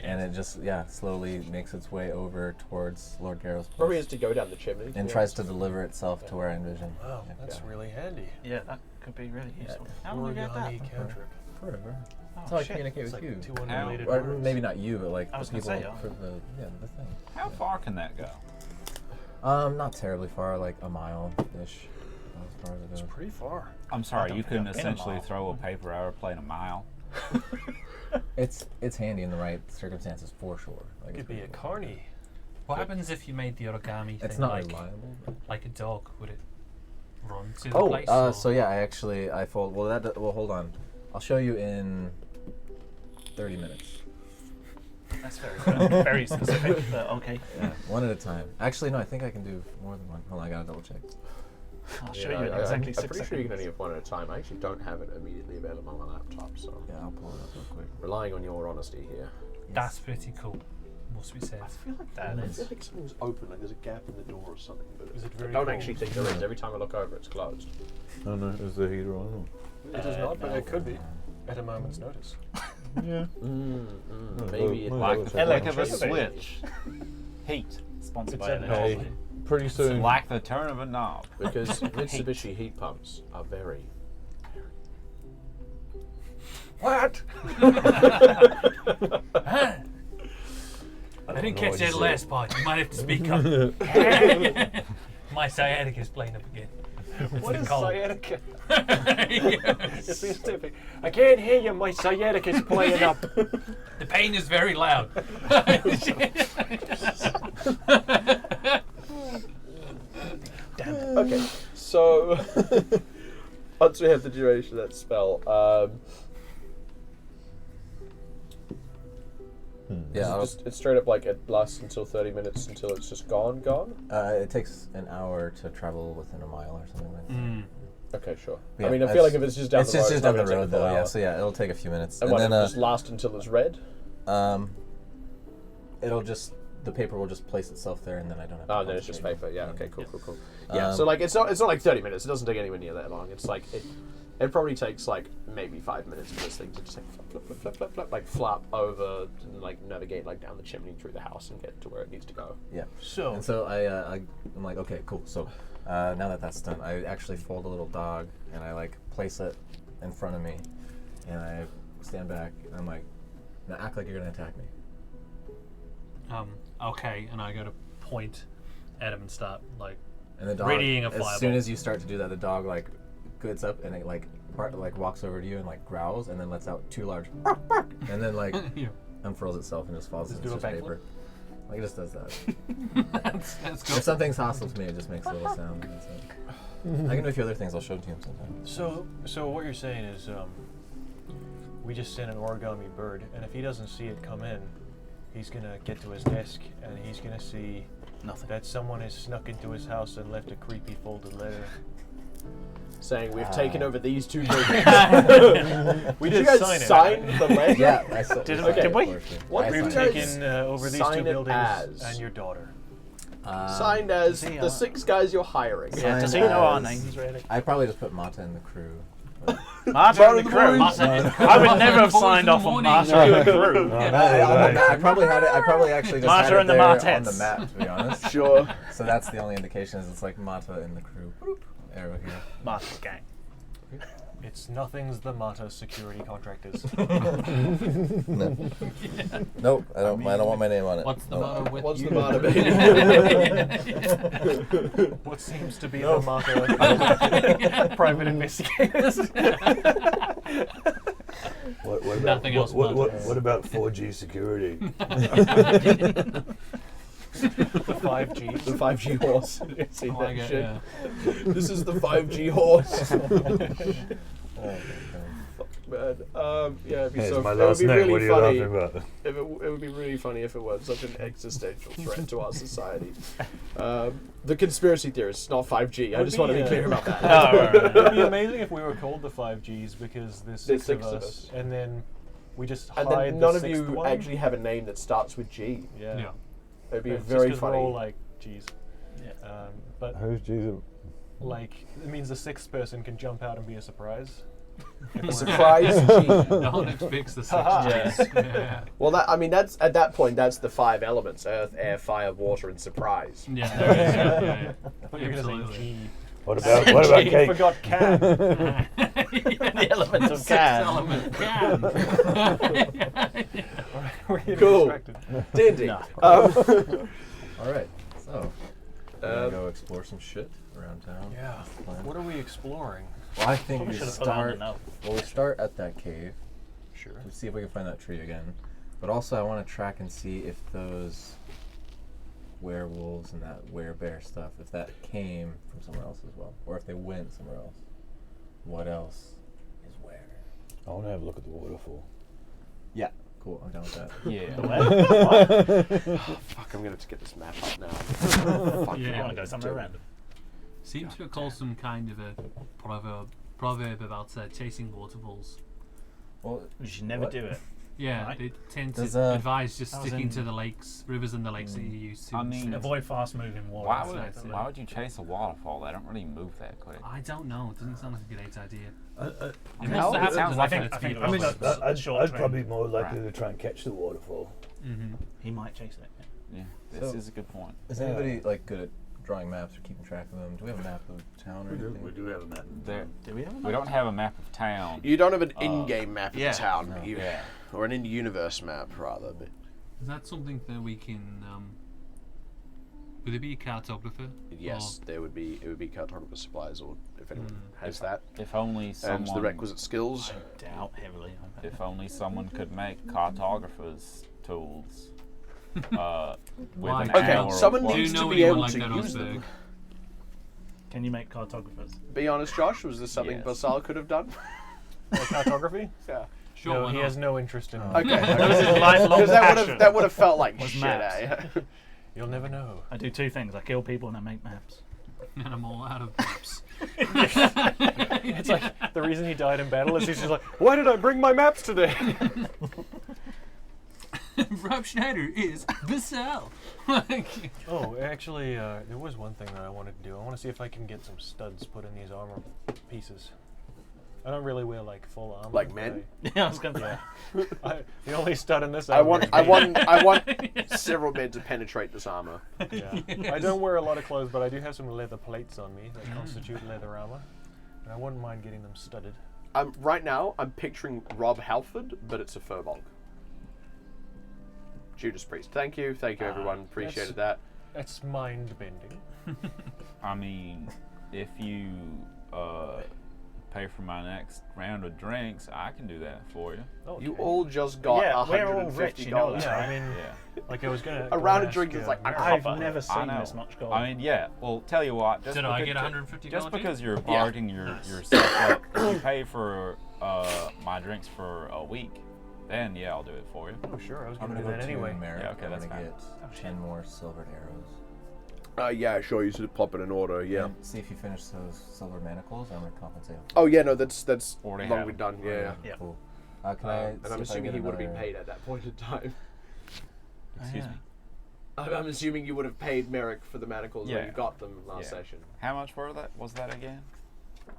[SPEAKER 6] and it just slowly makes its way over towards Lord Garrow's place,
[SPEAKER 1] Probably has to go down the chimney.
[SPEAKER 6] and tries to deliver itself to where I envision.
[SPEAKER 7] Wow, that's really handy.
[SPEAKER 3] Yeah, that could be really useful. How long did you get that?
[SPEAKER 7] Origami cantrip.
[SPEAKER 6] Forever.
[SPEAKER 3] Oh,
[SPEAKER 6] That's how I
[SPEAKER 3] shit.
[SPEAKER 6] communicate
[SPEAKER 7] It's
[SPEAKER 6] with
[SPEAKER 7] like
[SPEAKER 6] you.
[SPEAKER 7] 2 unrelated
[SPEAKER 6] Or
[SPEAKER 7] words.
[SPEAKER 6] maybe not you, but like
[SPEAKER 3] I
[SPEAKER 6] the
[SPEAKER 3] was gonna
[SPEAKER 6] people
[SPEAKER 3] say, yeah.
[SPEAKER 6] for the thing.
[SPEAKER 2] How far can that go?
[SPEAKER 6] Not terribly far, like a mile-ish. As far as it
[SPEAKER 7] It's
[SPEAKER 6] goes.
[SPEAKER 7] pretty far.
[SPEAKER 2] I'm sorry,
[SPEAKER 3] don't
[SPEAKER 2] you
[SPEAKER 3] think
[SPEAKER 2] couldn't
[SPEAKER 3] I've been a
[SPEAKER 2] essentially
[SPEAKER 3] mile.
[SPEAKER 2] throw a paper airplane a mile.
[SPEAKER 6] It's handy in the right circumstances for sure. Like
[SPEAKER 7] It could be a carny.
[SPEAKER 4] What happens if you made the origami
[SPEAKER 6] It's
[SPEAKER 4] thing
[SPEAKER 6] not
[SPEAKER 4] like
[SPEAKER 6] reliable. But
[SPEAKER 4] like a dog? Would it run to the place?
[SPEAKER 6] Oh,
[SPEAKER 4] or-
[SPEAKER 6] so yeah, I fold. Well, hold on. I'll show you in 30 minutes.
[SPEAKER 3] That's very specific. But okay.
[SPEAKER 6] Yeah, one at a time. Actually, no, I think I can do more than one. Hold on, I gotta double check.
[SPEAKER 3] I'll show
[SPEAKER 1] Yeah,
[SPEAKER 3] you in exactly
[SPEAKER 1] I'm
[SPEAKER 3] 6
[SPEAKER 1] pretty
[SPEAKER 3] seconds.
[SPEAKER 1] sure you can only have one at a time. I actually don't have it immediately available on my laptop, so
[SPEAKER 6] Yeah, I'll pull it up real quick.
[SPEAKER 1] relying on your honesty here.
[SPEAKER 4] That's pretty cool. Must be said.
[SPEAKER 1] I feel like
[SPEAKER 3] That is.
[SPEAKER 1] I think something's open, like there's a gap in the door or something. But
[SPEAKER 7] Is it
[SPEAKER 1] I
[SPEAKER 7] very
[SPEAKER 1] don't
[SPEAKER 7] cold?
[SPEAKER 1] actually think there is. Every time I look over, it's closed.
[SPEAKER 5] Oh no, is the heater on?
[SPEAKER 7] It is not, but
[SPEAKER 3] no.
[SPEAKER 7] it could be at a moment's notice.
[SPEAKER 5] Yeah.
[SPEAKER 1] Maybe it
[SPEAKER 5] Like
[SPEAKER 1] like
[SPEAKER 5] the
[SPEAKER 2] Like of a
[SPEAKER 1] electricity.
[SPEAKER 2] switch. Heat. Sponsored
[SPEAKER 7] It's
[SPEAKER 2] by
[SPEAKER 7] at
[SPEAKER 2] electricity.
[SPEAKER 7] home.
[SPEAKER 5] Pretty soon.
[SPEAKER 2] Like the turn of a knob.
[SPEAKER 1] Because Mitsubishi heat pumps are very.
[SPEAKER 3] What?
[SPEAKER 4] I didn't
[SPEAKER 5] know
[SPEAKER 4] catch
[SPEAKER 5] what
[SPEAKER 4] that
[SPEAKER 5] you
[SPEAKER 4] last part. You might have to speak up. My sciatica is playing up again.
[SPEAKER 7] What is
[SPEAKER 4] cold.
[SPEAKER 7] sciatica? It seems to be. I can't hear you. My sciatica's playing up.
[SPEAKER 4] The pain is very loud.
[SPEAKER 1] Okay, so once we have the duration of that spell,
[SPEAKER 6] Yeah,
[SPEAKER 1] it's straight up like it lasts until 30 minutes until it's just gone.
[SPEAKER 6] it takes an hour to travel within a mile or something like that.
[SPEAKER 1] Okay, sure.
[SPEAKER 6] Yeah,
[SPEAKER 1] I mean, I feel like if it's just down
[SPEAKER 6] It's
[SPEAKER 1] the road,
[SPEAKER 6] just
[SPEAKER 1] not
[SPEAKER 6] down the
[SPEAKER 1] gonna take
[SPEAKER 6] road
[SPEAKER 1] a full
[SPEAKER 6] though. Yeah,
[SPEAKER 1] hour.
[SPEAKER 6] so yeah, it'll take a few minutes,
[SPEAKER 1] And
[SPEAKER 6] and
[SPEAKER 1] what,
[SPEAKER 6] then
[SPEAKER 1] it'll just last until it's red?
[SPEAKER 6] it'll just the paper will just place itself there, and then I don't have.
[SPEAKER 1] Oh,
[SPEAKER 6] to
[SPEAKER 1] then it's just
[SPEAKER 6] concentrate.
[SPEAKER 1] paper. Yeah. Okay. Cool. Yeah. So
[SPEAKER 6] Um,
[SPEAKER 1] like it's not like 30 minutes. It doesn't take anywhere near that long. It's like it probably takes like maybe 5 minutes for this thing to just like flap, like flap over and like navigate like down the chimney through the house and get to where it needs to go.
[SPEAKER 6] Yeah.
[SPEAKER 7] So,
[SPEAKER 6] And so I'm like, okay, cool. So now that that's done, I actually fold a little dog and I like place it in front of me, and I stand back and I'm like, now act like you're gonna attack me.
[SPEAKER 4] Okay, and I go to point at him and start like
[SPEAKER 6] And the dog,
[SPEAKER 4] readying a
[SPEAKER 6] as
[SPEAKER 4] fireball.
[SPEAKER 6] soon as you start to do that, the dog like gets up and it like walks over to you and like growls and then lets out 2 large and then like
[SPEAKER 4] Yeah.
[SPEAKER 6] unfurls itself and just falls
[SPEAKER 7] Does it
[SPEAKER 6] into
[SPEAKER 7] do
[SPEAKER 6] just
[SPEAKER 7] a backflip?
[SPEAKER 6] paper. Like it just does that.
[SPEAKER 4] Let's go.
[SPEAKER 6] If something's hostile to me, it just makes a little sound. That's it. I can do a few other things. I'll show it to him sometime.
[SPEAKER 7] so what you're saying is, we just send an origami bird, and if he doesn't see it come in, he's gonna get to his desk and he's gonna see
[SPEAKER 3] Nothing.
[SPEAKER 7] that someone has snuck into his house and left a creepy folded letter.
[SPEAKER 1] Saying we've taken over these 2 buildings.
[SPEAKER 7] We
[SPEAKER 1] Did you
[SPEAKER 7] did
[SPEAKER 1] guys
[SPEAKER 7] sign it.
[SPEAKER 1] sign the letter?
[SPEAKER 6] Yeah, I saw.
[SPEAKER 3] Did
[SPEAKER 1] we?
[SPEAKER 6] What?
[SPEAKER 7] We've
[SPEAKER 1] did you
[SPEAKER 7] taken
[SPEAKER 1] guys
[SPEAKER 7] over these
[SPEAKER 1] sign
[SPEAKER 7] 2
[SPEAKER 1] it
[SPEAKER 7] buildings
[SPEAKER 1] as?
[SPEAKER 7] and your daughter.
[SPEAKER 1] Signed as
[SPEAKER 3] See,
[SPEAKER 1] the 6 guys you're hiring.
[SPEAKER 3] Yeah, does he
[SPEAKER 6] Signed
[SPEAKER 3] know our
[SPEAKER 6] as-
[SPEAKER 3] names really?
[SPEAKER 6] I probably just put Mata in the crew. but-
[SPEAKER 3] Marta and the crew. I would never have signed off on Marta and the crew.
[SPEAKER 6] I probably had it. I probably actually just
[SPEAKER 3] Marta
[SPEAKER 6] had it
[SPEAKER 3] and the
[SPEAKER 6] there on
[SPEAKER 3] Martets.
[SPEAKER 6] the map, to be honest.
[SPEAKER 1] Sure.
[SPEAKER 6] So that's the only indication is it's like Mata in the crew. Boop, arrow here.
[SPEAKER 3] Marta's gang.
[SPEAKER 7] It's nothing's the Mata security contractors.
[SPEAKER 6] Nope, I don't want my name on it.
[SPEAKER 4] What's the
[SPEAKER 6] Nope.
[SPEAKER 4] matter with
[SPEAKER 1] What's
[SPEAKER 4] you?
[SPEAKER 1] the matter, baby?
[SPEAKER 7] What seems to be the Mata private investigators.
[SPEAKER 5] What about,
[SPEAKER 4] Nothing else matters.
[SPEAKER 5] what about 4G security?
[SPEAKER 7] The 5G.
[SPEAKER 1] The 5G horse. You seen
[SPEAKER 4] Oh,
[SPEAKER 1] that
[SPEAKER 4] I get,
[SPEAKER 1] shit?
[SPEAKER 4] yeah.
[SPEAKER 1] This is the 5G horse.
[SPEAKER 6] Oh,
[SPEAKER 1] Man, yeah, it'd be
[SPEAKER 5] Hey,
[SPEAKER 1] so.
[SPEAKER 5] it's my
[SPEAKER 1] It would
[SPEAKER 5] last
[SPEAKER 1] be
[SPEAKER 5] name.
[SPEAKER 1] really
[SPEAKER 5] What are you
[SPEAKER 1] funny.
[SPEAKER 5] laughing about?
[SPEAKER 1] If it would be really funny if it was such an existential threat to our society. The conspiracy theorists, not 5G. I
[SPEAKER 7] Would
[SPEAKER 1] just
[SPEAKER 7] be,
[SPEAKER 1] want to be clear about that.
[SPEAKER 7] It would be amazing if we were called the 5Gs because there's 6 of us, and then we just
[SPEAKER 1] And
[SPEAKER 7] hide
[SPEAKER 1] then
[SPEAKER 7] the
[SPEAKER 1] none of
[SPEAKER 7] 6th
[SPEAKER 1] you
[SPEAKER 7] one.
[SPEAKER 1] actually have a name that starts with G.
[SPEAKER 7] Yeah.
[SPEAKER 4] Yeah.
[SPEAKER 1] It'd be
[SPEAKER 7] It's
[SPEAKER 1] very
[SPEAKER 7] just 'cause
[SPEAKER 1] funny.
[SPEAKER 7] We're all like, geez.
[SPEAKER 3] Yeah.
[SPEAKER 7] But
[SPEAKER 5] Who's Jesus?
[SPEAKER 7] like, it means the 6th person can jump out and be a surprise.
[SPEAKER 1] A surprise G.
[SPEAKER 4] No one expects the 6 Gs. Yeah.
[SPEAKER 1] Well, that's at that point. That's the 5 elements: earth, air, fire, water, and surprise.
[SPEAKER 4] Yeah, there it is. Yeah.
[SPEAKER 7] I thought you were going to say
[SPEAKER 4] Absolutely.
[SPEAKER 7] G.
[SPEAKER 5] What about
[SPEAKER 7] G,
[SPEAKER 5] cake?
[SPEAKER 7] forgot can.
[SPEAKER 3] The element of can.
[SPEAKER 4] Element can.
[SPEAKER 7] We're getting
[SPEAKER 1] Cool.
[SPEAKER 7] distracted.
[SPEAKER 1] D&D.
[SPEAKER 3] No.
[SPEAKER 6] All right. So We're gonna go explore some shit around town.
[SPEAKER 7] Yeah.
[SPEAKER 6] Plan.
[SPEAKER 7] What are we exploring?
[SPEAKER 6] Well, I think
[SPEAKER 3] Probably
[SPEAKER 6] we
[SPEAKER 3] should have put that on the
[SPEAKER 6] start.
[SPEAKER 3] note.
[SPEAKER 6] Well, we start at that cave.
[SPEAKER 7] Sure.
[SPEAKER 6] We see if we can find that tree again. But also, I want to track and see if those werewolves and that werebear stuff, if that came from somewhere else as well, or if they went somewhere else. What else is where?
[SPEAKER 5] I want to have a look at the waterfall.
[SPEAKER 6] Yeah. Cool. I'm down with that.
[SPEAKER 2] Yeah.
[SPEAKER 1] Fuck, I'm gonna have to get this map up now. Fuck,
[SPEAKER 4] Yeah.
[SPEAKER 3] You want to go somewhere random?
[SPEAKER 4] Seems to recall some kind of a proverb about chasing waterfalls.
[SPEAKER 6] Well,
[SPEAKER 3] We should never
[SPEAKER 6] What?
[SPEAKER 3] do it.
[SPEAKER 4] Yeah,
[SPEAKER 3] Right.
[SPEAKER 4] they tend
[SPEAKER 6] Does,
[SPEAKER 4] to advise just
[SPEAKER 3] that was
[SPEAKER 4] sticking to
[SPEAKER 3] in-
[SPEAKER 4] the lakes, rivers and the lakes that you used to.
[SPEAKER 2] I mean-
[SPEAKER 4] instead.
[SPEAKER 3] Avoid fast-moving water.
[SPEAKER 2] Why
[SPEAKER 4] That's it.
[SPEAKER 2] would you chase a waterfall? They don't really move that quick.
[SPEAKER 4] I don't know. It doesn't sound like a great idea. It
[SPEAKER 2] How-
[SPEAKER 4] must have
[SPEAKER 2] it
[SPEAKER 4] happened
[SPEAKER 2] sounds
[SPEAKER 4] to
[SPEAKER 2] like
[SPEAKER 4] that
[SPEAKER 3] I
[SPEAKER 4] kind
[SPEAKER 3] think
[SPEAKER 4] of
[SPEAKER 3] it
[SPEAKER 5] I
[SPEAKER 3] was
[SPEAKER 4] speed.
[SPEAKER 3] like-
[SPEAKER 5] I'd
[SPEAKER 3] short
[SPEAKER 5] probably
[SPEAKER 3] train.
[SPEAKER 5] more likely
[SPEAKER 2] Right.
[SPEAKER 5] to try and catch the waterfall.
[SPEAKER 4] Mm-hmm.
[SPEAKER 3] He might chase it. Yeah.
[SPEAKER 2] Yeah, this
[SPEAKER 6] So-
[SPEAKER 2] is a good point.
[SPEAKER 6] is anybody like good at drawing maps or keeping track of them? Do we have a map of town or anything?
[SPEAKER 5] We do have a map.
[SPEAKER 2] There,
[SPEAKER 3] Do we have a
[SPEAKER 2] we don't have a map of town.
[SPEAKER 1] You don't have an in-game map of
[SPEAKER 3] yeah.
[SPEAKER 1] the town,
[SPEAKER 6] No.
[SPEAKER 1] you,
[SPEAKER 2] Yeah.
[SPEAKER 1] or an in-universe map rather. But
[SPEAKER 4] Is that something that we can? Would there be a cartographer?
[SPEAKER 1] yes, there would be. It would be cartographer supplies, or if anyone has that,
[SPEAKER 2] If only
[SPEAKER 1] and
[SPEAKER 2] someone.
[SPEAKER 1] the requisite skills.
[SPEAKER 3] I doubt heavily on that.
[SPEAKER 2] If only someone could make cartographers' tools. With
[SPEAKER 4] Why?
[SPEAKER 2] an
[SPEAKER 1] Okay,
[SPEAKER 2] hour of
[SPEAKER 1] someone
[SPEAKER 2] work.
[SPEAKER 4] Do you
[SPEAKER 1] needs to
[SPEAKER 4] know
[SPEAKER 1] be
[SPEAKER 4] anyone
[SPEAKER 1] able
[SPEAKER 4] like
[SPEAKER 1] to
[SPEAKER 4] that,
[SPEAKER 1] use
[SPEAKER 4] Osberg?
[SPEAKER 1] them.
[SPEAKER 3] Can you make cartographers?
[SPEAKER 1] Be honest, Josh. Was this something
[SPEAKER 2] Yes.
[SPEAKER 1] Basal could have done?
[SPEAKER 7] Cartography?
[SPEAKER 1] Yeah.
[SPEAKER 4] Sure,
[SPEAKER 7] No,
[SPEAKER 4] why
[SPEAKER 7] he
[SPEAKER 4] not?
[SPEAKER 7] has no interest in it.
[SPEAKER 1] Okay.
[SPEAKER 3] That was his lifelong
[SPEAKER 1] Because
[SPEAKER 3] passion.
[SPEAKER 1] that would have felt like
[SPEAKER 3] Was
[SPEAKER 1] shit,
[SPEAKER 3] maps.
[SPEAKER 1] eh?
[SPEAKER 7] You'll never know.
[SPEAKER 3] I do two things. I kill people and I make maps.
[SPEAKER 4] And I'm all out of maps.
[SPEAKER 7] It's like the reason he died in battle is he's just like, why did I bring my maps today?
[SPEAKER 4] Rob Schneider is the cell.
[SPEAKER 7] Oh, actually, there was one thing that I wanted to do. I want to see if I can get some studs put in these armor pieces. I don't really wear like full armor.
[SPEAKER 1] Like
[SPEAKER 7] but
[SPEAKER 1] men?
[SPEAKER 3] Yeah, I was going to say.
[SPEAKER 7] the only stud in this
[SPEAKER 1] I
[SPEAKER 7] armor
[SPEAKER 1] want,
[SPEAKER 7] is
[SPEAKER 1] I
[SPEAKER 7] me.
[SPEAKER 1] want, I want several men to penetrate this armor.
[SPEAKER 7] Yeah. I don't wear a lot of clothes, but I do have some leather plates on me that constitute leather armor. And I wouldn't mind getting them studded.
[SPEAKER 1] Right now, I'm picturing Rob Halford, but it's a furbolg. Judas Priest. Thank you, everyone. Appreciated that.
[SPEAKER 7] That's mind bending.
[SPEAKER 2] I mean, if you pay for my next round of drinks, I can do that for you.
[SPEAKER 1] You
[SPEAKER 7] Okay.
[SPEAKER 1] all just got
[SPEAKER 3] Yeah, we're all rich,
[SPEAKER 1] $150.
[SPEAKER 3] you know that.
[SPEAKER 7] Yeah, I mean,
[SPEAKER 2] Yeah.
[SPEAKER 7] like I was gonna.
[SPEAKER 1] A
[SPEAKER 7] go
[SPEAKER 1] round
[SPEAKER 7] and
[SPEAKER 1] of drinks
[SPEAKER 7] ask,
[SPEAKER 1] is like a
[SPEAKER 7] Mary-
[SPEAKER 1] copper.
[SPEAKER 3] I've never
[SPEAKER 2] I
[SPEAKER 3] seen
[SPEAKER 2] know.
[SPEAKER 3] this much gold.
[SPEAKER 2] I mean, yeah. Well, tell you what. Just
[SPEAKER 4] Did I
[SPEAKER 2] because-
[SPEAKER 4] get 150
[SPEAKER 2] Just
[SPEAKER 4] gold?
[SPEAKER 2] because you're
[SPEAKER 1] Yeah.
[SPEAKER 2] bargaining yourself up, if you pay for my drinks for a week, then yeah, I'll do it for you.
[SPEAKER 7] Oh, sure, I was
[SPEAKER 6] I'm
[SPEAKER 7] gonna
[SPEAKER 6] gonna
[SPEAKER 7] do
[SPEAKER 6] go
[SPEAKER 7] that
[SPEAKER 6] to
[SPEAKER 7] anyway.
[SPEAKER 6] Merrick.
[SPEAKER 2] Yeah, okay,
[SPEAKER 6] I'm
[SPEAKER 2] that's
[SPEAKER 6] gonna
[SPEAKER 2] fine.
[SPEAKER 6] get 10 more silvered arrows.
[SPEAKER 1] Yeah, sure. You should pop it in order. Yeah.
[SPEAKER 6] And see if you finish those silver manacles. I'm gonna compensate.
[SPEAKER 1] Oh yeah, no, that's
[SPEAKER 2] Already
[SPEAKER 1] long
[SPEAKER 2] have
[SPEAKER 1] been
[SPEAKER 2] them.
[SPEAKER 1] done. Yeah.
[SPEAKER 3] Yeah.
[SPEAKER 6] Cool. Can I?
[SPEAKER 1] And
[SPEAKER 6] see
[SPEAKER 1] I'm
[SPEAKER 6] if I
[SPEAKER 1] assuming
[SPEAKER 6] get
[SPEAKER 1] he would have been
[SPEAKER 6] another-
[SPEAKER 1] paid at that point in time.
[SPEAKER 2] Excuse me.
[SPEAKER 1] I'm assuming you would have paid Merrick for the manacles when
[SPEAKER 2] Yeah.
[SPEAKER 1] you got them last
[SPEAKER 2] Yeah.
[SPEAKER 1] session.
[SPEAKER 2] How much was that again?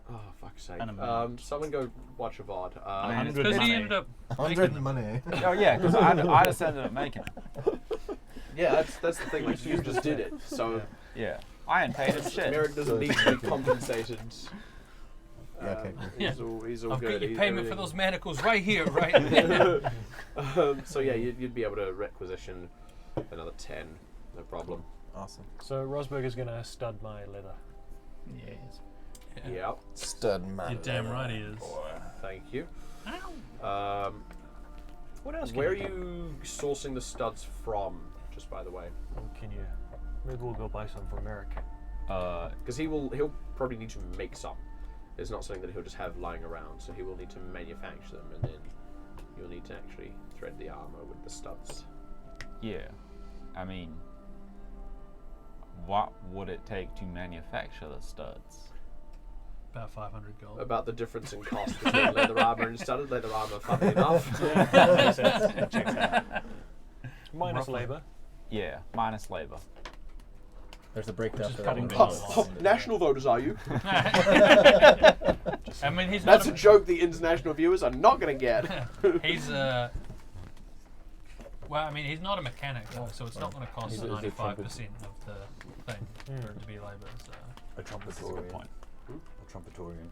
[SPEAKER 1] Oh fuck's sake!
[SPEAKER 3] And a minute.
[SPEAKER 1] Someone go watch a VOD.
[SPEAKER 3] Man, it's
[SPEAKER 4] Because he
[SPEAKER 3] money.
[SPEAKER 4] ended up
[SPEAKER 6] 100 money.
[SPEAKER 2] Oh yeah, because I just ended up making it.
[SPEAKER 1] Yeah, that's the thing. Like you just did it, so
[SPEAKER 2] Yeah, I ain't paid him shit.
[SPEAKER 1] Merrick doesn't need to be compensated.
[SPEAKER 6] Yeah, okay, cool.
[SPEAKER 1] He's all
[SPEAKER 4] I've
[SPEAKER 1] good.
[SPEAKER 4] got your
[SPEAKER 1] He's
[SPEAKER 4] payment for
[SPEAKER 1] everything.
[SPEAKER 4] those manacles right here, right there.
[SPEAKER 1] So yeah, you'd be able to requisition another 10, no problem.
[SPEAKER 6] Awesome.
[SPEAKER 7] So Rosberg is gonna stud my leather.
[SPEAKER 3] Yes.
[SPEAKER 1] Yeah.
[SPEAKER 6] Stud man.
[SPEAKER 4] You're damn right he is.
[SPEAKER 1] Thank you.
[SPEAKER 7] What else? Can
[SPEAKER 1] Where are
[SPEAKER 7] you?
[SPEAKER 1] you sourcing the studs from? Just by the way,
[SPEAKER 7] Oh, can you? Maybe we'll go buy some from Merrick.
[SPEAKER 1] because he'll probably need to make some. It's not something that he'll just have lying around, so he will need to manufacture them, and then you'll need to actually thread the armor with the studs.
[SPEAKER 2] Yeah, I mean, what would it take to manufacture the studs?
[SPEAKER 4] About 500 gold.
[SPEAKER 1] About the difference in cost between leather armor and studded leather armor, funnily enough.
[SPEAKER 3] Checks out.
[SPEAKER 7] Minus
[SPEAKER 4] Roughly.
[SPEAKER 7] labor.
[SPEAKER 2] Yeah, minus labor.
[SPEAKER 6] There's a breakdown.
[SPEAKER 3] Just
[SPEAKER 6] for
[SPEAKER 3] cutting
[SPEAKER 6] that
[SPEAKER 3] down
[SPEAKER 6] one.
[SPEAKER 3] on it.
[SPEAKER 1] National voters, are you?
[SPEAKER 4] I mean, he's
[SPEAKER 1] That's a
[SPEAKER 4] not
[SPEAKER 1] joke the international viewers are not going to get.
[SPEAKER 4] He's well, I mean, he's not a mechanic, so it's not going to cost
[SPEAKER 6] He's a
[SPEAKER 4] 95%
[SPEAKER 6] trumpet.
[SPEAKER 4] of the thing for it to be labour. So.
[SPEAKER 5] A trumpetorian.
[SPEAKER 2] point.
[SPEAKER 5] A trumpetorian.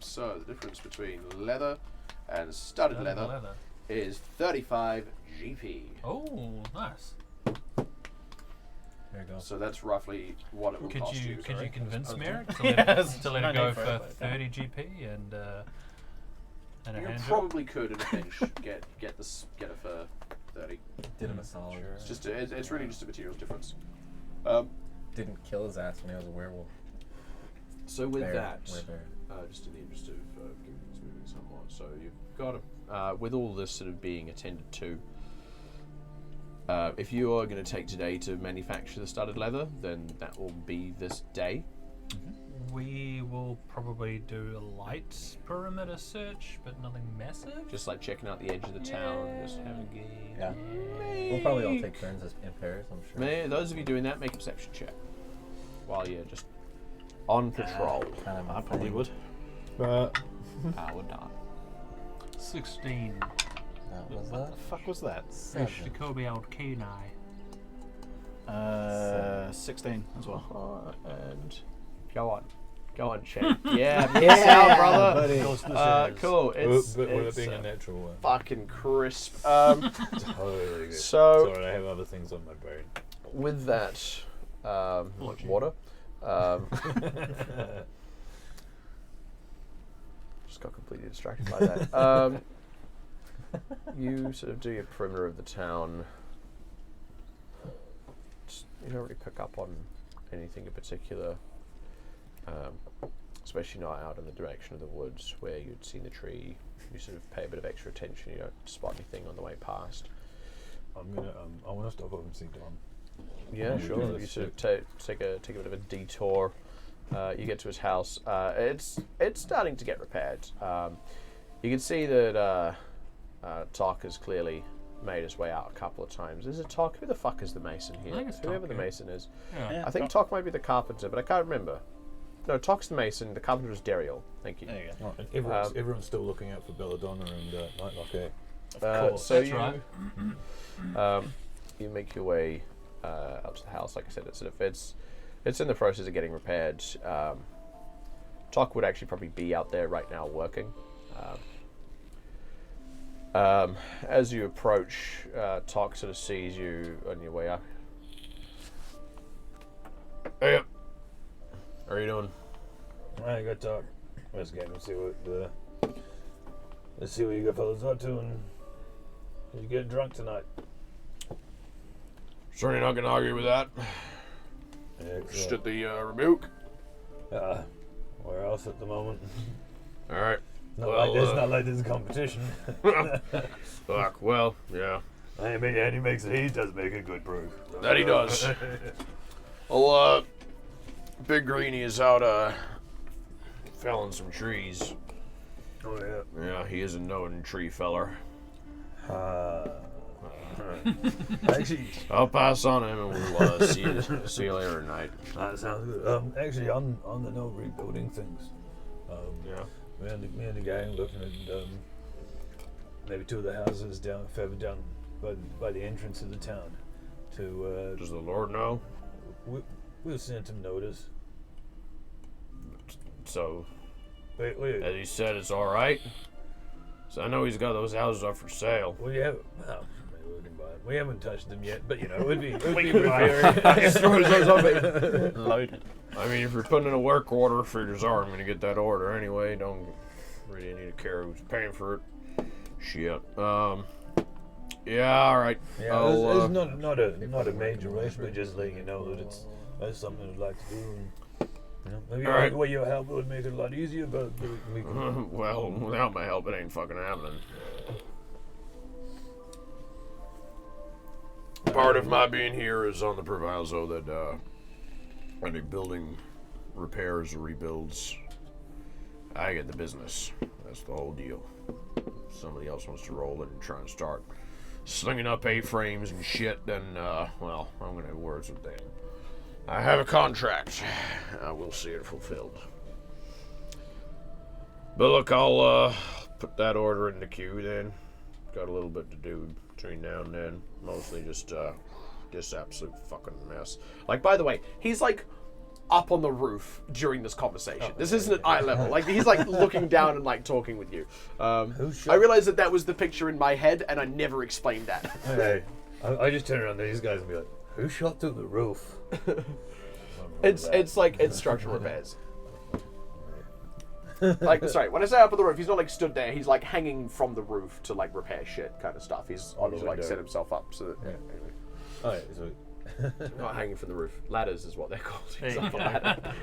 [SPEAKER 1] So the difference between leather and studded leather is 35 GP.
[SPEAKER 4] Oh, nice.
[SPEAKER 6] There you go.
[SPEAKER 1] So that's roughly what it will
[SPEAKER 4] Could
[SPEAKER 1] cost
[SPEAKER 4] you
[SPEAKER 1] sorry.
[SPEAKER 4] convince
[SPEAKER 1] Okay.
[SPEAKER 4] Merrick to
[SPEAKER 3] Yes,
[SPEAKER 4] let
[SPEAKER 3] no
[SPEAKER 4] it go
[SPEAKER 3] need for
[SPEAKER 4] for
[SPEAKER 3] it, but-
[SPEAKER 4] 30 GP and a
[SPEAKER 1] You
[SPEAKER 4] hand job?
[SPEAKER 1] probably could in a pinch get it for 30.
[SPEAKER 6] Did him a solid.
[SPEAKER 1] It's just it's really just a materials difference.
[SPEAKER 6] Didn't kill his ass when he was a werewolf.
[SPEAKER 1] So with
[SPEAKER 6] Bear,
[SPEAKER 1] that,
[SPEAKER 6] werebear.
[SPEAKER 1] just in the interest of giving this moving somewhat, so you've got with all this sort of being attended to. If you are going to take today to manufacture the studded leather, then that will be this day.
[SPEAKER 4] We will probably do a light perimeter search, but nothing massive.
[SPEAKER 1] Just like checking out the edge of the town, just having a game.
[SPEAKER 6] Yeah. We'll probably all take turns in pairs, I'm sure.
[SPEAKER 1] Those of you doing that, make a perception check while you're just on patrol.
[SPEAKER 6] Kind of
[SPEAKER 3] I probably would.
[SPEAKER 1] I would not.
[SPEAKER 4] 16.
[SPEAKER 6] That was
[SPEAKER 3] What the fuck was that?
[SPEAKER 4] Jacoby old Kenai.
[SPEAKER 3] 16 as well.
[SPEAKER 1] And go on, Chet. Yeah, miss out, brother.
[SPEAKER 5] buddy.
[SPEAKER 1] Cool. It's
[SPEAKER 5] But with it
[SPEAKER 1] it's,
[SPEAKER 5] being a natural one.
[SPEAKER 1] fucking crisp.
[SPEAKER 5] Totally good.
[SPEAKER 1] So
[SPEAKER 5] Sorry, I have other things on my brain.
[SPEAKER 1] with that, water. Just got completely distracted by that. You sort of do your perimeter of the town. You don't really pick up on anything in particular, especially not out in the direction of the woods where you'd seen the tree. You sort of pay a bit of extra attention. You don't spot anything on the way past.
[SPEAKER 5] I'm gonna. I want to stop up and see Dom.
[SPEAKER 1] Yeah,
[SPEAKER 5] we
[SPEAKER 1] sure.
[SPEAKER 5] do
[SPEAKER 1] You
[SPEAKER 5] this
[SPEAKER 1] sort of take a bit of a detour. You get to his house. It's starting to get repaired. You can see that Tok has clearly made his way out a couple of times. Is it Tok? Who the fuck is the mason here?
[SPEAKER 4] I think it's
[SPEAKER 1] Whoever
[SPEAKER 4] Tok,
[SPEAKER 1] the
[SPEAKER 4] yeah.
[SPEAKER 1] mason is.
[SPEAKER 4] Yeah.
[SPEAKER 1] I think Tok might be the carpenter, but I can't remember. No, Tok's the mason. The carpenter is Dariel. Thank you.
[SPEAKER 3] There you go.
[SPEAKER 5] Oh, and everyone's still looking out for Belladonna and Nightlock, eh?
[SPEAKER 3] course,
[SPEAKER 1] so
[SPEAKER 4] that's
[SPEAKER 1] you,
[SPEAKER 4] right.
[SPEAKER 1] you make your way up to the house. Like I said, it's in the process of getting repaired. Tok would actually probably be out there right now working. As you approach, Tok sort of sees you on your way up. Hey, how are you doing?
[SPEAKER 5] I got Talk. Let's get and see what let's see what you got fellas up to, and did you get drunk tonight?
[SPEAKER 1] Certainly not going to argue with that. Just at the rebuke.
[SPEAKER 5] Where else at the moment?
[SPEAKER 1] All right.
[SPEAKER 5] Not like there's a competition.
[SPEAKER 1] Fuck. Well, yeah.
[SPEAKER 5] And he makes it. He does make a good brew.
[SPEAKER 1] That he does. Well, Big Greenie is out felling some trees.
[SPEAKER 5] Oh yeah.
[SPEAKER 1] Yeah, he is a known tree feller.
[SPEAKER 5] Actually,
[SPEAKER 1] I'll pass on him and we'll see you later tonight.
[SPEAKER 5] that sounds good. Actually, on the note rebuilding things.
[SPEAKER 1] Yeah.
[SPEAKER 5] Me and the gang looking at maybe two of the houses further down by the entrance of the town.
[SPEAKER 1] Does the Lord know?
[SPEAKER 5] We'll send him notice.
[SPEAKER 1] So,
[SPEAKER 5] Wait.
[SPEAKER 1] as he said, it's all right. So I know he's got those houses up for sale.
[SPEAKER 5] Well, yeah. Well, maybe we can buy it. We haven't touched them yet, but you know, it would be
[SPEAKER 3] We
[SPEAKER 5] very.
[SPEAKER 3] Loaded.
[SPEAKER 1] I mean, if you're putting in a work order, figures are I'm going to get that order anyway. Don't really need to care who's paying for it. Shit. Yeah. All right.
[SPEAKER 5] Yeah, it's not a major rush, but just letting you know that that's something I'd like to do. And, you know, maybe
[SPEAKER 1] All right.
[SPEAKER 5] with your help it would make it a lot easier, but we can.
[SPEAKER 1] Well, without my help, it ain't fucking happening. Part of my being here is on the proviso that any building repairs or rebuilds, I get the business. That's the whole deal. If somebody else wants to roll it and try and start slinging up A-frames and shit, then, well, I'm going to have words with them. I have a contract. I will see it fulfilled. But look, I'll put that order in the queue then. Got a little bit to do between now and then. Mostly just this absolute fucking mess. Like, by the way, he's like up on the roof during this conversation. This isn't at eye level. Like, he's like looking down and like talking with you. I realized that was the picture in my head, and I never explained that.
[SPEAKER 5] Hey, I just turn around to these guys and be like, Who shot through the roof?
[SPEAKER 1] It's structural repairs. Like, sorry, when I say up on the roof, he's not like stood there. He's like hanging from the roof to like repair shit kind of stuff. He's obviously like set himself up so that. Yeah. Anyway.
[SPEAKER 5] Oh, yeah, so
[SPEAKER 1] Not hanging from the roof. Ladders is what they're called.
[SPEAKER 3] There
[SPEAKER 1] He's
[SPEAKER 3] you
[SPEAKER 1] up a
[SPEAKER 3] go.
[SPEAKER 1] ladder.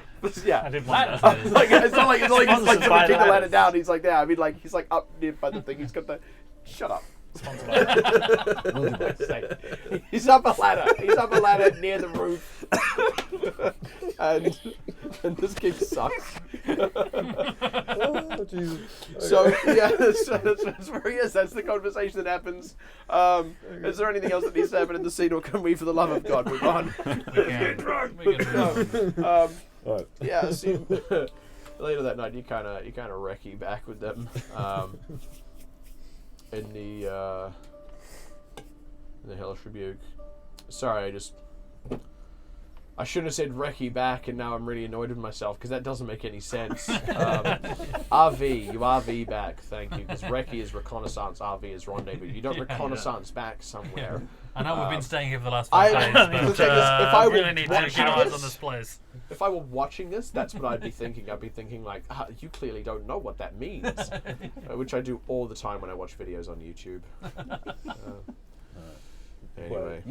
[SPEAKER 1] Yeah.
[SPEAKER 3] I didn't want
[SPEAKER 1] Like, it's not like he's like
[SPEAKER 3] Sponsored
[SPEAKER 1] trying to
[SPEAKER 3] by
[SPEAKER 1] kick the ladder
[SPEAKER 3] ladders.
[SPEAKER 1] down. He's like there. I mean, like he's like up near by the thing. He's got the. Shut up. He's up a ladder. He's up a ladder near the roof. and this game sucks.
[SPEAKER 5] oh, Jesus.
[SPEAKER 1] So yeah, that's where he is. That's the conversation that happens. Is there anything else that needs to happen in the scene, or can we, for the love of God, move on? Yeah. So later that night, you kind of recce back with them in the Hellish Rebuke. Sorry, I shouldn't have said recce back, and now I'm really annoyed with myself because that doesn't make any sense. RV, you RV back, thank you. Because recce is reconnaissance, RV is rendezvous. You don't reconnaissance back somewhere.
[SPEAKER 4] I know we've been staying here for the last 5 days, but
[SPEAKER 1] if I
[SPEAKER 4] really need to
[SPEAKER 1] watch
[SPEAKER 4] get eyes
[SPEAKER 1] this-
[SPEAKER 4] on this place.
[SPEAKER 1] If I were watching this, that's what I'd be thinking. I'd be thinking like, you clearly don't know what that means, which I do all the time when I watch videos on YouTube. Anyway,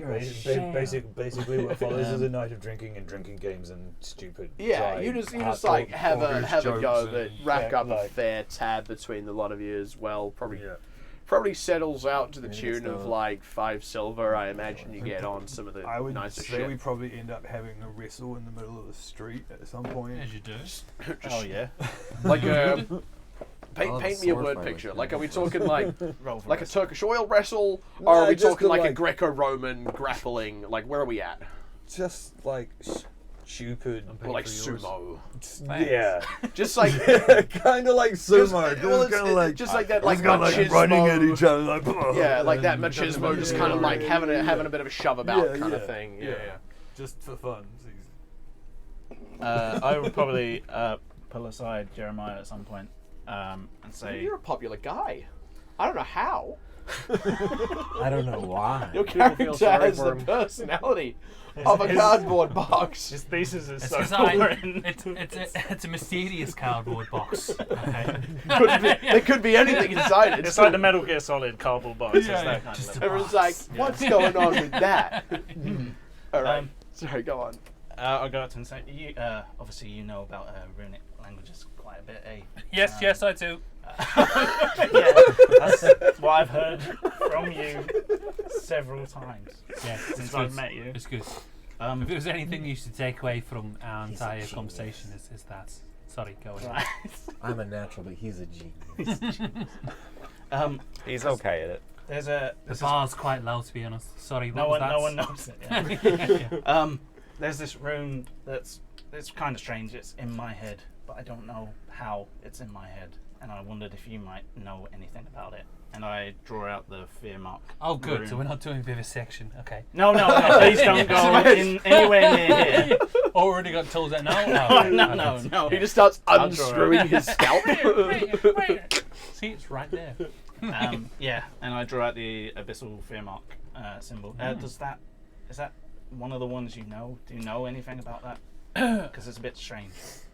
[SPEAKER 5] basically what follows is a night of drinking and drinking games and stupid.
[SPEAKER 1] yeah,
[SPEAKER 5] dry
[SPEAKER 1] you just
[SPEAKER 5] art
[SPEAKER 1] like
[SPEAKER 5] or-
[SPEAKER 1] have a
[SPEAKER 5] jokes
[SPEAKER 1] go,
[SPEAKER 5] and-
[SPEAKER 1] but rack
[SPEAKER 5] yeah,
[SPEAKER 1] up a
[SPEAKER 5] like-
[SPEAKER 1] fair tab between the lot of you as well.
[SPEAKER 5] Yeah.
[SPEAKER 1] Probably settles out to the
[SPEAKER 6] Maybe
[SPEAKER 1] tune
[SPEAKER 6] it's
[SPEAKER 1] of
[SPEAKER 6] the-
[SPEAKER 1] like 5 silver. I imagine you get on some of the
[SPEAKER 9] I would
[SPEAKER 1] nicer
[SPEAKER 9] say
[SPEAKER 1] shit.
[SPEAKER 9] we probably end up having a wrestle in the middle of the street at some point.
[SPEAKER 4] As you do.
[SPEAKER 3] Oh yeah.
[SPEAKER 1] Like paint
[SPEAKER 6] I'll have
[SPEAKER 1] me a
[SPEAKER 6] sword
[SPEAKER 1] word
[SPEAKER 6] fight
[SPEAKER 1] picture.
[SPEAKER 6] with
[SPEAKER 1] Like,
[SPEAKER 6] you.
[SPEAKER 1] are we talking like
[SPEAKER 3] Roll for
[SPEAKER 1] like a
[SPEAKER 3] it.
[SPEAKER 1] Turkish oil wrestle,
[SPEAKER 5] No,
[SPEAKER 1] or are we
[SPEAKER 5] just
[SPEAKER 1] talking
[SPEAKER 5] the,
[SPEAKER 1] like a
[SPEAKER 5] like-
[SPEAKER 1] Greco-Roman grappling? Like, where are we at?
[SPEAKER 9] Just like stupid.
[SPEAKER 1] Or like sumo?
[SPEAKER 5] Yeah.
[SPEAKER 1] Just like
[SPEAKER 5] kind of like sumo.
[SPEAKER 1] well, it's just like that, like
[SPEAKER 5] like running at
[SPEAKER 1] machismo.
[SPEAKER 5] each other. Like,
[SPEAKER 1] Yeah, like that machismo, just kind of like having a bit of a shove about
[SPEAKER 9] Yeah,
[SPEAKER 1] kind of
[SPEAKER 9] yeah,
[SPEAKER 1] thing. Yeah,
[SPEAKER 9] yeah.
[SPEAKER 1] yeah.
[SPEAKER 9] Just for fun.
[SPEAKER 3] I would probably pull aside Jeremiah at some point and say,
[SPEAKER 1] You're a popular guy. I don't know how.
[SPEAKER 6] I don't know why.
[SPEAKER 1] Your
[SPEAKER 3] People feel
[SPEAKER 1] character
[SPEAKER 3] sorry
[SPEAKER 1] has
[SPEAKER 3] for
[SPEAKER 1] the
[SPEAKER 3] him.
[SPEAKER 1] personality of a
[SPEAKER 3] his-
[SPEAKER 1] cardboard box.
[SPEAKER 3] his thesis is
[SPEAKER 4] It's
[SPEAKER 3] so
[SPEAKER 4] 'cause
[SPEAKER 3] boring.
[SPEAKER 4] it's a mysterious cardboard box. Okay.
[SPEAKER 1] There could be anything inside it.
[SPEAKER 3] It's like the Metal Gear Solid cardboard box. It's
[SPEAKER 4] Yeah,
[SPEAKER 3] that kind
[SPEAKER 4] just
[SPEAKER 3] of
[SPEAKER 4] a
[SPEAKER 3] level.
[SPEAKER 1] Everyone's like, what's going on with that? All right.
[SPEAKER 3] Um,
[SPEAKER 1] Sorry, go on.
[SPEAKER 3] I'll go up to him and say, you, obviously you know about runic languages quite a bit, eh?
[SPEAKER 4] Yes, I do.
[SPEAKER 3] Yeah, that's what I've heard from you several times
[SPEAKER 4] Yeah,
[SPEAKER 3] since I've met you.
[SPEAKER 4] It's good. If there was anything you should take away from our entire conversation, is that. Sorry, go ahead.
[SPEAKER 3] Right.
[SPEAKER 6] I'm a natural, but he's a genius.
[SPEAKER 2] He's okay at it.
[SPEAKER 3] There's
[SPEAKER 4] The bar's quite low, to be honest. Sorry,
[SPEAKER 3] no
[SPEAKER 4] what
[SPEAKER 3] one
[SPEAKER 4] was
[SPEAKER 3] knows it.
[SPEAKER 4] that?
[SPEAKER 3] Yeah. There's this rune it's kind of strange. It's in my head, but I don't know how it's in my head. And I wondered if you might know anything about it. And I draw out the fear mark.
[SPEAKER 4] Oh, good.
[SPEAKER 3] rune.
[SPEAKER 4] So we're not doing vivisection. Okay.
[SPEAKER 3] No, please don't go in anywhere near here.
[SPEAKER 4] Already got told that now?
[SPEAKER 3] No.
[SPEAKER 1] He just starts
[SPEAKER 3] I'll draw
[SPEAKER 1] unscrewing his scalp.
[SPEAKER 4] Wait. See, it's right there.
[SPEAKER 3] Yeah, and I draw out the abyssal fear mark symbol. Is that one of the ones you know? Do you know anything about that? Because it's a bit strange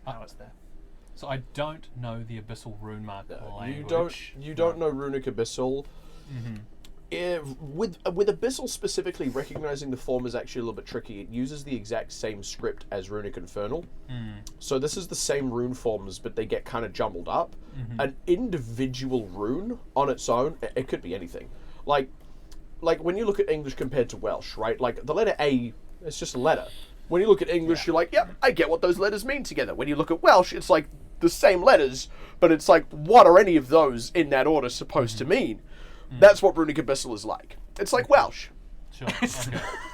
[SPEAKER 3] how it's there.
[SPEAKER 4] So I don't know the abyssal rune mark language.
[SPEAKER 1] You don't know runic abyssal. With abyssal specifically, recognizing the form is actually a little bit tricky. It uses the exact same script as runic infernal. So this is the same rune forms, but they get kind of jumbled up. An individual rune on its own, it could be anything. Like when you look at English compared to Welsh, right? Like the letter A, it's just a letter. When you look at English, you're like, yep, I get what those letters mean together. When you look at Welsh, it's like the same letters, but it's like, what are any of those in that order supposed to mean? That's what runic abyssal is like. It's like Welsh.
[SPEAKER 4] Sure.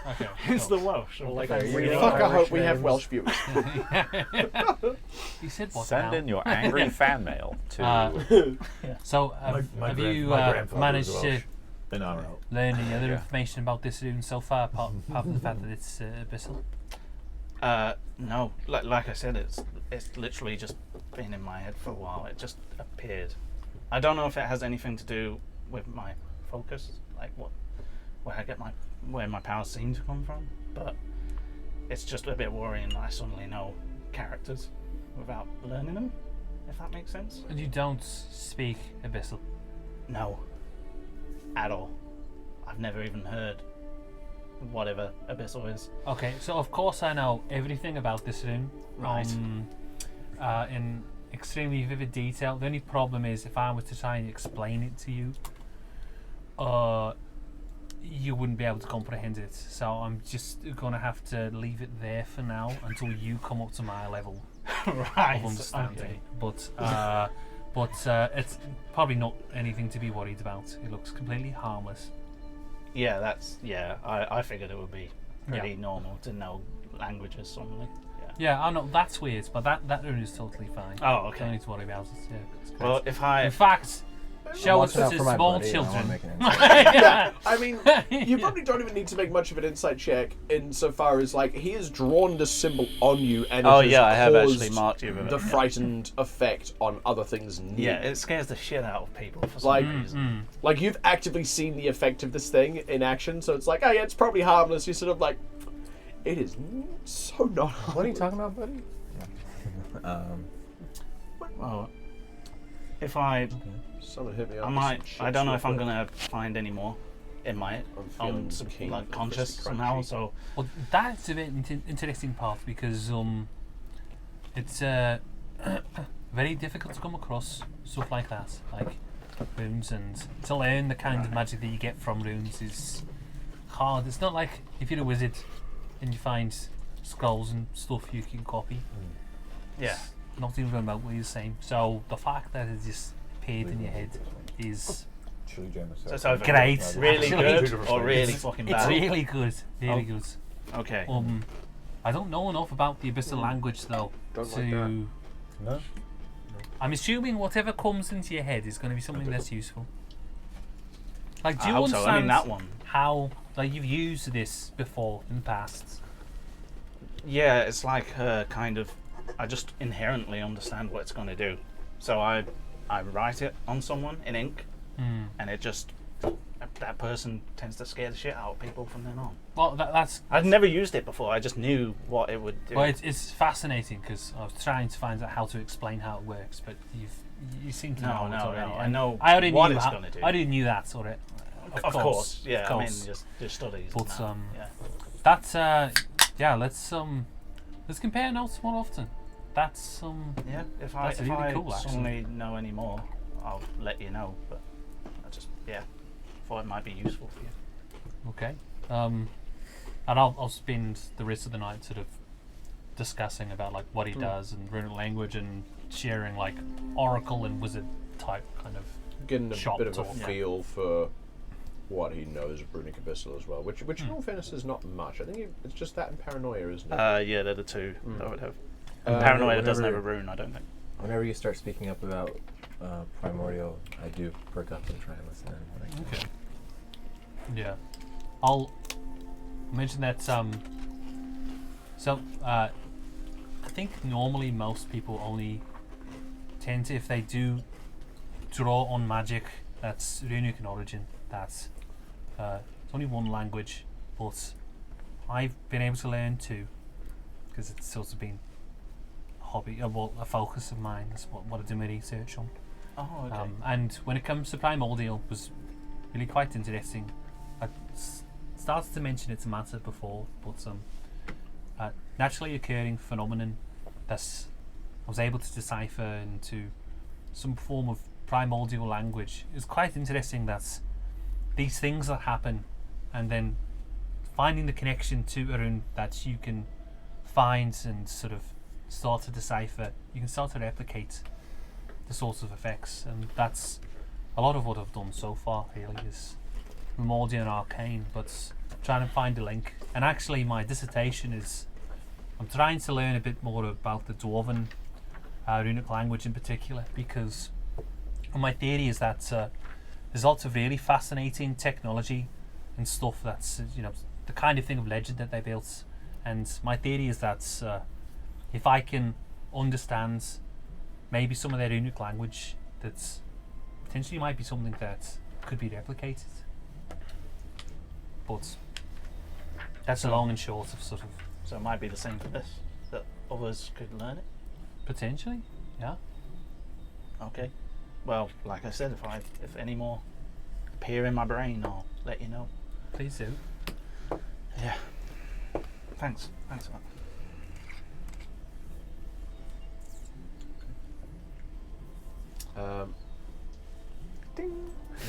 [SPEAKER 4] Okay.
[SPEAKER 3] It's the Welsh. Or like
[SPEAKER 1] Fuck, I hope we have Welsh viewers.
[SPEAKER 4] You said what
[SPEAKER 2] Send
[SPEAKER 4] now?
[SPEAKER 2] in your angry fan mail to.
[SPEAKER 4] So
[SPEAKER 5] My
[SPEAKER 4] have you
[SPEAKER 5] grandfather
[SPEAKER 4] managed
[SPEAKER 5] was
[SPEAKER 4] to
[SPEAKER 5] Welsh. And I'm out.
[SPEAKER 4] learn any other information about this rune so far, apart from the fact that it's abyssal?
[SPEAKER 3] No, like I said, it's literally just been in my head for a while. It just appeared. I don't know if it has anything to do with my focus, like where my powers seem to come from. but it's just a bit worrying that I suddenly know characters without learning them, if that makes sense.
[SPEAKER 4] And you don't speak Abyssal?
[SPEAKER 3] No. At all. I've never even heard whatever Abyssal is.
[SPEAKER 4] Okay, so of course I know everything about this room.
[SPEAKER 3] Right.
[SPEAKER 4] In extremely vivid detail. The only problem is if I was to try and explain it to you, you wouldn't be able to comprehend it. So I'm just gonna have to leave it there for now until you come up to my level
[SPEAKER 3] Right.
[SPEAKER 4] of understanding.
[SPEAKER 3] Okay.
[SPEAKER 4] But it's probably not anything to be worried about. It looks completely harmless.
[SPEAKER 3] Yeah, I figured it would be pretty normal to know languages suddenly.
[SPEAKER 4] Yeah, I know that's weird, but that room is totally fine.
[SPEAKER 3] Oh, okay.
[SPEAKER 4] Don't need to worry about it. Yeah, it's great.
[SPEAKER 3] Well, if I
[SPEAKER 4] in fact, show us
[SPEAKER 6] watching out
[SPEAKER 4] to
[SPEAKER 6] for my
[SPEAKER 4] small
[SPEAKER 6] buddy, I don't wanna
[SPEAKER 4] children.
[SPEAKER 6] make an insight.
[SPEAKER 1] Yeah, I mean, you probably don't even need to make much of an insight check insofar as, like, he has drawn this symbol on you and it has
[SPEAKER 3] I have
[SPEAKER 1] caused
[SPEAKER 3] actually marked you with it.
[SPEAKER 1] the frightened effect on other things near
[SPEAKER 3] Yeah,
[SPEAKER 1] you.
[SPEAKER 3] it scares the shit out of people for some
[SPEAKER 1] Like-
[SPEAKER 3] reason.
[SPEAKER 1] Like, you've actively seen the effect of this thing in action, so it's like, oh yeah, it's probably harmless. You're sort of like, it is so not harmless.
[SPEAKER 6] What are you talking about, buddy?
[SPEAKER 3] Well, if I
[SPEAKER 1] Someone hit me up.
[SPEAKER 3] I
[SPEAKER 1] with
[SPEAKER 3] might.
[SPEAKER 1] some
[SPEAKER 3] I don't know
[SPEAKER 1] chips
[SPEAKER 3] if I'm
[SPEAKER 1] real quick.
[SPEAKER 3] gonna find any more in my
[SPEAKER 1] feeling keen
[SPEAKER 3] like
[SPEAKER 1] for
[SPEAKER 3] conscious
[SPEAKER 1] crispy
[SPEAKER 3] somehow.
[SPEAKER 1] crunchy.
[SPEAKER 3] So
[SPEAKER 4] Well, that's a bit interesting part because it's very difficult to come across stuff like that, like runes, and to learn the kind of magic that you get from runes is hard. It's not like if you're a wizard and you find scrolls and stuff you can copy.
[SPEAKER 3] yeah,
[SPEAKER 4] Not even remotely the same. So the fact that it just appeared in your head is
[SPEAKER 5] Chili jam
[SPEAKER 3] so it's either
[SPEAKER 4] great.
[SPEAKER 3] really
[SPEAKER 4] actually.
[SPEAKER 3] good or really fucking
[SPEAKER 4] It's
[SPEAKER 3] bad.
[SPEAKER 4] really good, really good.
[SPEAKER 3] Okay.
[SPEAKER 4] I don't know enough about the Abyssal language though
[SPEAKER 1] Don't
[SPEAKER 4] to.
[SPEAKER 1] like that.
[SPEAKER 5] No?
[SPEAKER 4] I'm assuming whatever comes into your head is going to be something that's useful. Like, do
[SPEAKER 3] I
[SPEAKER 4] you
[SPEAKER 3] hope so.
[SPEAKER 4] understand
[SPEAKER 3] I mean that one.
[SPEAKER 4] how, like, you've used this before in the past?
[SPEAKER 3] Yeah, it's like kind of. I just inherently understand what it's going to do. So I write it on someone in ink, and it just that person tends to scare the shit out of people from then on.
[SPEAKER 4] Well, that's.
[SPEAKER 3] I'd never used it before. I just knew what it would do.
[SPEAKER 4] Well, it's fascinating because I was trying to find out how to explain how it works, but you seem to know it already.
[SPEAKER 3] I know
[SPEAKER 4] I already
[SPEAKER 3] what
[SPEAKER 4] knew
[SPEAKER 3] it's
[SPEAKER 4] how,
[SPEAKER 3] going to do.
[SPEAKER 4] I already knew that sort of.
[SPEAKER 3] Of course, yeah.
[SPEAKER 4] Of course.
[SPEAKER 3] I mean, just studies.
[SPEAKER 4] But,
[SPEAKER 3] and that, yeah.
[SPEAKER 4] That's yeah. Let's compare notes more often. That's
[SPEAKER 3] Yeah, if
[SPEAKER 4] That's
[SPEAKER 3] I
[SPEAKER 4] really cool, actually.
[SPEAKER 3] suddenly know any more, I'll let you know. But I just thought it might be useful for you.
[SPEAKER 4] okay. And I'll spend the rest of the night sort of discussing about like what he does and runic language and sharing like oracle and wizard type kind of.
[SPEAKER 1] Getting a
[SPEAKER 4] shop
[SPEAKER 1] bit of a
[SPEAKER 4] talk.
[SPEAKER 1] feel for what he knows of Runic Abyssal as well, which in all fairness is not much. I think it's just that and Paranoia, isn't it?
[SPEAKER 3] Yeah, they're the two that I would have.
[SPEAKER 1] Uh,
[SPEAKER 3] Paranoia doesn't have a
[SPEAKER 6] whenever-
[SPEAKER 3] rune, I don't think.
[SPEAKER 6] Whenever you start speaking up about Primordial, I do perk up and try and listen in when I can.
[SPEAKER 4] Okay. Yeah, I'll mention that. I think normally most people only tend to, if they do draw on magic that's runic in origin, that's it's only one language, but I've been able to learn two because it's sort of been a hobby, a focus of mine. That's what I do my research on.
[SPEAKER 3] Oh, okay.
[SPEAKER 4] And when it comes to Primordial, it was really quite interesting. I started to mention it to Matter before, but naturally occurring phenomenon that I was able to decipher into some form of primordial language. It's quite interesting that these things that happen and then finding the connection to a rune that you can find and sort of start to decipher, you can start to replicate the sorts of effects, and that's a lot of what I've done so far really is Primordial and Arcane, but trying to find a link. And actually my dissertation is I'm trying to learn a bit more about the Dwarven runic language in particular, because my theory is that there's lots of really fascinating technology and stuff that's the kind of thing of legend that they built, and my theory is that if I can understand maybe some of their runic language, that's potentially might be something that could be replicated. But That's the long and short of sort of
[SPEAKER 3] So it might be the same for this, that others could learn it.
[SPEAKER 4] potentially. Yeah.
[SPEAKER 3] Okay. Well, like I said, if any more appear in my brain, I'll let you know.
[SPEAKER 4] Please do.
[SPEAKER 3] Yeah. Thanks for that.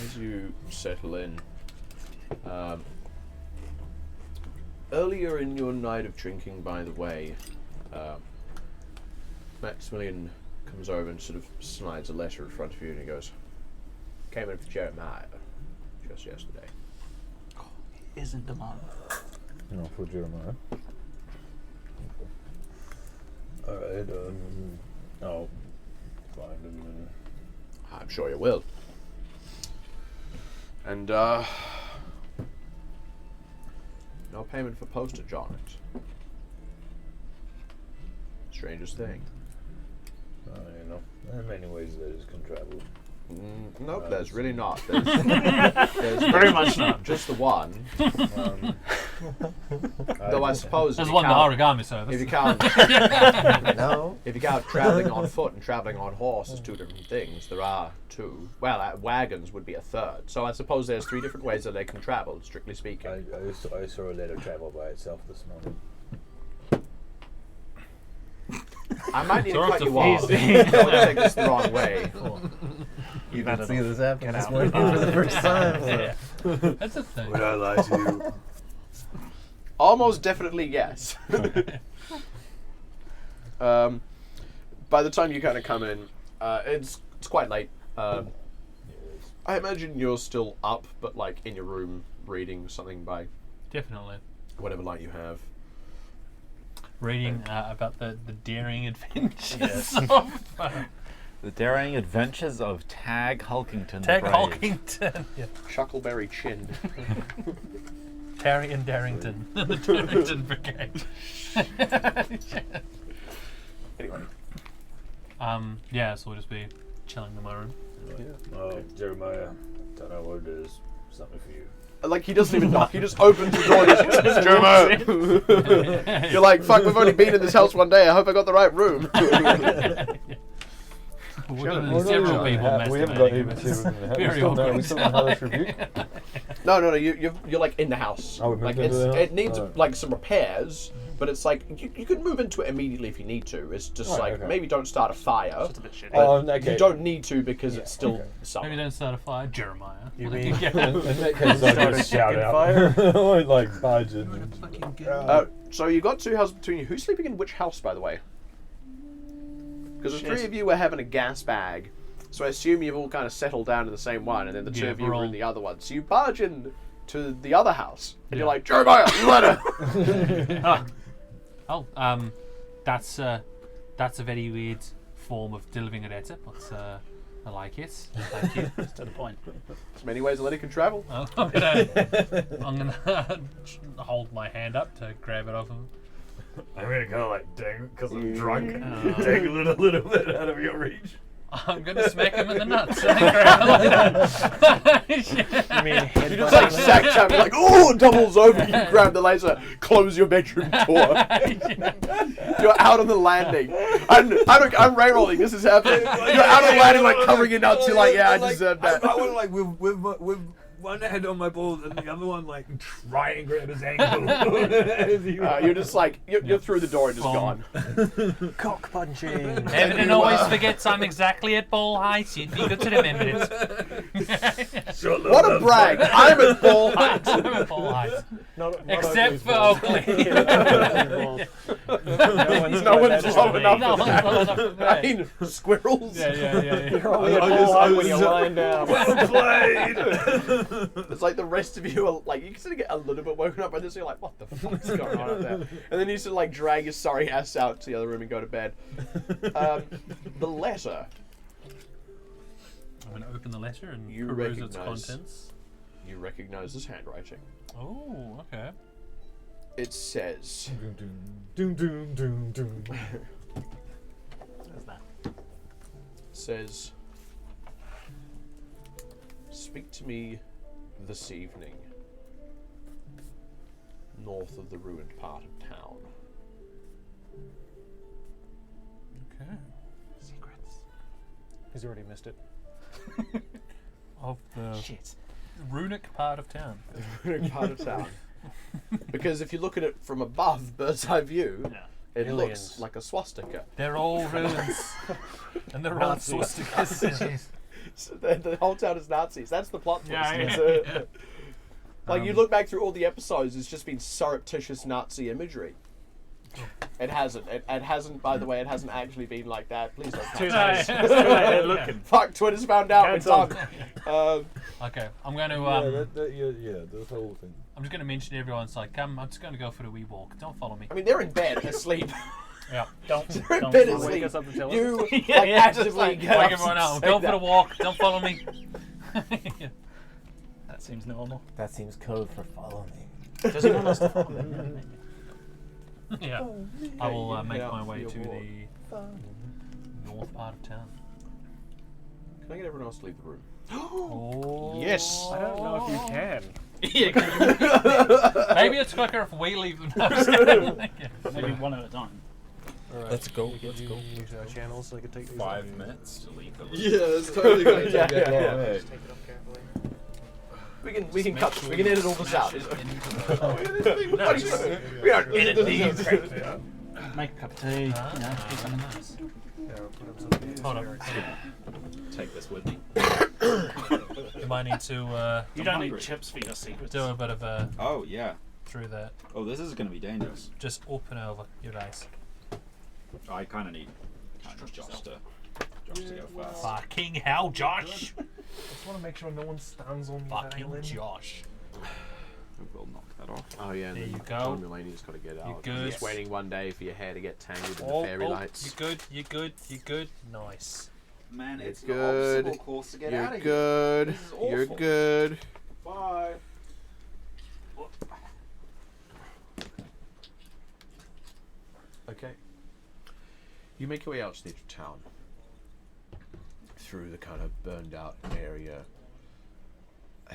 [SPEAKER 1] As you settle in, earlier in your night of drinking, by the way, Maximilian comes over and sort of slides a letter in front of you and he goes, came in for Jeremiah just yesterday.
[SPEAKER 3] Isn't the man.
[SPEAKER 5] No, for Jeremiah. Alright, I'll find him and...
[SPEAKER 1] I'm sure you will. And, no payment for postage on it. Strangest thing.
[SPEAKER 5] you know, there are many ways letters can travel.
[SPEAKER 1] Nope, there's really not. There's
[SPEAKER 3] Very much not.
[SPEAKER 1] just the one. Though I suppose
[SPEAKER 4] There's
[SPEAKER 1] if
[SPEAKER 4] one
[SPEAKER 1] you
[SPEAKER 4] the
[SPEAKER 1] count-
[SPEAKER 4] origami service.
[SPEAKER 1] If you count,
[SPEAKER 5] No.
[SPEAKER 1] if you count traveling on foot and traveling on horse as two different things, there are two. Well, wagons would be a third. So I suppose there's three different ways that they can travel, strictly speaking.
[SPEAKER 5] I saw a letter travel by itself this morning.
[SPEAKER 1] I might need to
[SPEAKER 4] Sort
[SPEAKER 1] cut
[SPEAKER 4] of
[SPEAKER 1] you off.
[SPEAKER 3] easy.
[SPEAKER 1] Don't take this the wrong way.
[SPEAKER 6] You
[SPEAKER 3] better
[SPEAKER 6] can see
[SPEAKER 3] not
[SPEAKER 6] this happen
[SPEAKER 3] get
[SPEAKER 6] this
[SPEAKER 3] out.
[SPEAKER 6] morning for the first time.
[SPEAKER 3] Yeah.
[SPEAKER 4] That's a thing.
[SPEAKER 9] Would I lie to you?
[SPEAKER 1] Almost definitely yes. By the time you kind of come in, it's quite late. I imagine you're still up, but like in your room reading something by
[SPEAKER 4] Definitely.
[SPEAKER 1] whatever light you have.
[SPEAKER 4] Reading about the daring adventures
[SPEAKER 3] Yes.
[SPEAKER 4] of
[SPEAKER 2] The daring adventures of Tag Hulkington.
[SPEAKER 4] Tag
[SPEAKER 2] the Brave.
[SPEAKER 4] Hulkington. Yeah.
[SPEAKER 1] Chuckleberry Chin.
[SPEAKER 4] Terry and Darrington. The Darrington Brigade.
[SPEAKER 1] Anyway.
[SPEAKER 4] Yeah, so we'll just be chilling in my room.
[SPEAKER 5] Jeremiah, don't know what it is. Something for you.
[SPEAKER 1] Like, he doesn't even knock. He just opens the door and just Jeremiah. You're like, fuck, we've only been in this house one day. I hope I got the right room.
[SPEAKER 4] We're going to several people
[SPEAKER 5] We haven't got
[SPEAKER 4] masturbating.
[SPEAKER 5] even
[SPEAKER 4] It's
[SPEAKER 5] two.
[SPEAKER 4] very
[SPEAKER 5] We still don't have this review.
[SPEAKER 1] No, you're like in the house.
[SPEAKER 5] Oh, we moved
[SPEAKER 1] like
[SPEAKER 5] into the house?
[SPEAKER 1] it needs
[SPEAKER 5] Oh.
[SPEAKER 1] like some repairs, but it's like you could move into it immediately if you need to. It's just
[SPEAKER 5] Right,
[SPEAKER 1] like
[SPEAKER 5] okay.
[SPEAKER 1] maybe don't start a fire.
[SPEAKER 3] Just a bit shitty.
[SPEAKER 1] But
[SPEAKER 5] okay.
[SPEAKER 1] you don't need to because it's still
[SPEAKER 5] okay.
[SPEAKER 1] summer.
[SPEAKER 4] Maybe don't start a fire, Jeremiah.
[SPEAKER 9] You
[SPEAKER 4] Well,
[SPEAKER 9] mean-
[SPEAKER 4] yeah.
[SPEAKER 5] In that case, I'll
[SPEAKER 9] Start a
[SPEAKER 5] just shout
[SPEAKER 9] chicken
[SPEAKER 5] out.
[SPEAKER 9] fire?
[SPEAKER 5] I won't like budge and...
[SPEAKER 1] So you got two houses between you. Who's sleeping in which house, by the way? Because the three of you were having a gas bag, so I assume you've all kind of settled down in the same one, and then the two
[SPEAKER 4] Yeah,
[SPEAKER 1] of you
[SPEAKER 4] we're
[SPEAKER 1] were
[SPEAKER 4] all-
[SPEAKER 1] in the other one. So you barge in to the other house, and
[SPEAKER 4] Yeah.
[SPEAKER 1] you're like, Jeremiah, letter.
[SPEAKER 4] That's a very weird form of delivering a letter, but I like it. Thank you.
[SPEAKER 3] Just to the point.
[SPEAKER 1] There's many ways a letter can travel.
[SPEAKER 4] I'm gonna hold my hand up to grab it off him.
[SPEAKER 5] I'm gonna go like dang because I'm drunk.
[SPEAKER 4] Oh.
[SPEAKER 5] Take a little bit out of your reach.
[SPEAKER 4] I'm gonna smack him in the nuts. And grab him like that.
[SPEAKER 9] You mean head
[SPEAKER 1] You just like sack tap, you're like, oh, doubles over. You grab the laser, close your bedroom door. You're out on the landing. I'm rerolling. This is happening. You're out on the landing, like covering your nuts. You're like, yeah, I deserve that.
[SPEAKER 5] I want like with one head on my balls and the other one like try and grab his ankle.
[SPEAKER 1] You're just like you're through the door and just
[SPEAKER 4] Boom.
[SPEAKER 1] gone.
[SPEAKER 9] cock punching?
[SPEAKER 4] Evan always forgets I'm exactly at ball height. You'd be good to remember it.
[SPEAKER 1] What a brag! I'm at ball height.
[SPEAKER 4] I'm at ball height.
[SPEAKER 9] Not
[SPEAKER 4] Except for
[SPEAKER 9] Oakley's
[SPEAKER 4] Oakley.
[SPEAKER 9] balls.
[SPEAKER 1] No one's low enough.
[SPEAKER 4] No one's low enough for
[SPEAKER 1] I
[SPEAKER 4] me.
[SPEAKER 1] mean, squirrels.
[SPEAKER 4] Yeah.
[SPEAKER 9] You're only at ball height when you're lying down.
[SPEAKER 1] It's like the rest of you are like, you can sort of get a little bit woken up by this. You're like, what the fuck's going on up there? And then you sort of like drag your sorry ass out to the other room and go to bed. The letter.
[SPEAKER 4] I'm gonna open the letter and
[SPEAKER 1] You
[SPEAKER 4] peruse its
[SPEAKER 1] recognise-
[SPEAKER 4] contents.
[SPEAKER 1] You recognize this handwriting.
[SPEAKER 4] Oh, okay.
[SPEAKER 1] It says,
[SPEAKER 5] Doom doom doom doom.
[SPEAKER 3] There's that.
[SPEAKER 1] says, speak to me this evening. north of the ruined part of town.
[SPEAKER 7] Okay.
[SPEAKER 3] Secrets.
[SPEAKER 7] He's already missed it. Of the
[SPEAKER 3] Shit.
[SPEAKER 7] runic part of town.
[SPEAKER 1] The ruined part of town. Because if you look at it from above, bird's eye view,
[SPEAKER 3] Yeah.
[SPEAKER 1] it looks
[SPEAKER 7] Aliens.
[SPEAKER 1] like a swastika.
[SPEAKER 7] They're all ruins. And they're all
[SPEAKER 1] Nazis.
[SPEAKER 7] swastikas.
[SPEAKER 1] So the whole town is Nazis. That's the plot twist.
[SPEAKER 3] Yeah, yeah,
[SPEAKER 1] It's
[SPEAKER 3] yeah.
[SPEAKER 1] Like you look back through all the episodes, it's just been surreptitious Nazi imagery. It hasn't. It hasn't. By the way, it hasn't actually been like that. Please don't.
[SPEAKER 3] Too
[SPEAKER 1] touch
[SPEAKER 3] late.
[SPEAKER 1] it.
[SPEAKER 3] Too late. They're looking.
[SPEAKER 1] Fuck! Twitter's found out. It's
[SPEAKER 3] Cancelled.
[SPEAKER 1] on.
[SPEAKER 7] Okay, I'm going to
[SPEAKER 5] the whole thing.
[SPEAKER 7] I'm just going to mention to everyone. It's like, I'm just going to go for a wee walk. Don't follow me.
[SPEAKER 1] I mean, they're in bed asleep.
[SPEAKER 7] Yeah.
[SPEAKER 3] Don't.
[SPEAKER 1] They're in
[SPEAKER 3] don't
[SPEAKER 1] bed
[SPEAKER 3] follow
[SPEAKER 1] asleep.
[SPEAKER 3] me.
[SPEAKER 7] us up to tell us.
[SPEAKER 1] You
[SPEAKER 3] Yeah,
[SPEAKER 1] like
[SPEAKER 3] yeah, just
[SPEAKER 1] actively
[SPEAKER 3] like,
[SPEAKER 1] get
[SPEAKER 7] Wake
[SPEAKER 1] up
[SPEAKER 7] everyone
[SPEAKER 1] and
[SPEAKER 7] out.
[SPEAKER 1] say
[SPEAKER 7] Go for
[SPEAKER 1] that.
[SPEAKER 7] a walk. Don't follow me.
[SPEAKER 3] That seems normal.
[SPEAKER 6] That seems code for follow me.
[SPEAKER 3] Does he want us to follow him?
[SPEAKER 7] Yeah. I will
[SPEAKER 1] you
[SPEAKER 7] make
[SPEAKER 1] get
[SPEAKER 7] my
[SPEAKER 1] out
[SPEAKER 7] way
[SPEAKER 1] for
[SPEAKER 7] to
[SPEAKER 1] your walk.
[SPEAKER 7] the north part of town.
[SPEAKER 1] Can I get everyone else to leave the room?
[SPEAKER 7] Oh.
[SPEAKER 1] Yes.
[SPEAKER 9] I don't know if you can.
[SPEAKER 7] Maybe it's quicker if we leave them. No, I'm just kidding.
[SPEAKER 3] Maybe one at a time.
[SPEAKER 7] Alright.
[SPEAKER 6] Let's go.
[SPEAKER 9] Let's go. Use our channels so I can take these.
[SPEAKER 2] 5 minutes to leave the room.
[SPEAKER 1] Yeah, that's totally going
[SPEAKER 5] Yeah,
[SPEAKER 1] to
[SPEAKER 5] yeah, yeah.
[SPEAKER 9] Just take it up carefully.
[SPEAKER 1] We can cut. We can edit all this out.
[SPEAKER 7] No,
[SPEAKER 1] We don't edit these.
[SPEAKER 3] Make a cup of tea. Do something nice.
[SPEAKER 9] Yeah, I'll put up some of these.
[SPEAKER 7] Hold on.
[SPEAKER 2] Take this with me.
[SPEAKER 7] You might need to
[SPEAKER 3] You
[SPEAKER 2] I'm
[SPEAKER 3] don't
[SPEAKER 2] hungry.
[SPEAKER 3] need chips for your secrets.
[SPEAKER 7] do a bit of
[SPEAKER 2] Oh, yeah.
[SPEAKER 7] through that.
[SPEAKER 2] Oh, this is going to be dangerous.
[SPEAKER 7] Just open over your eyes.
[SPEAKER 2] I kind of need Josh to go first.
[SPEAKER 7] Fucking hell, Josh!
[SPEAKER 9] I just want to make sure no one stands on the
[SPEAKER 7] Fucking
[SPEAKER 9] island.
[SPEAKER 7] Josh.
[SPEAKER 2] We'll knock that off.
[SPEAKER 1] Oh yeah,
[SPEAKER 7] There
[SPEAKER 1] and
[SPEAKER 7] you
[SPEAKER 1] then
[SPEAKER 7] go.
[SPEAKER 1] John Mulaney's got to get out.
[SPEAKER 7] good.
[SPEAKER 1] You're just waiting one day for your hair to get tangled in
[SPEAKER 7] Oh,
[SPEAKER 1] the fairy
[SPEAKER 7] oh,
[SPEAKER 1] lights.
[SPEAKER 7] you good, you good, you good. Nice.
[SPEAKER 2] Man,
[SPEAKER 1] You're
[SPEAKER 2] it's
[SPEAKER 1] good.
[SPEAKER 2] an obstacle course to get
[SPEAKER 1] You're
[SPEAKER 2] out of
[SPEAKER 1] good.
[SPEAKER 2] This is
[SPEAKER 1] You're
[SPEAKER 2] awful.
[SPEAKER 1] good.
[SPEAKER 2] Bye.
[SPEAKER 1] Okay. You make your way out to the edge of town. Through the kind of burned out area.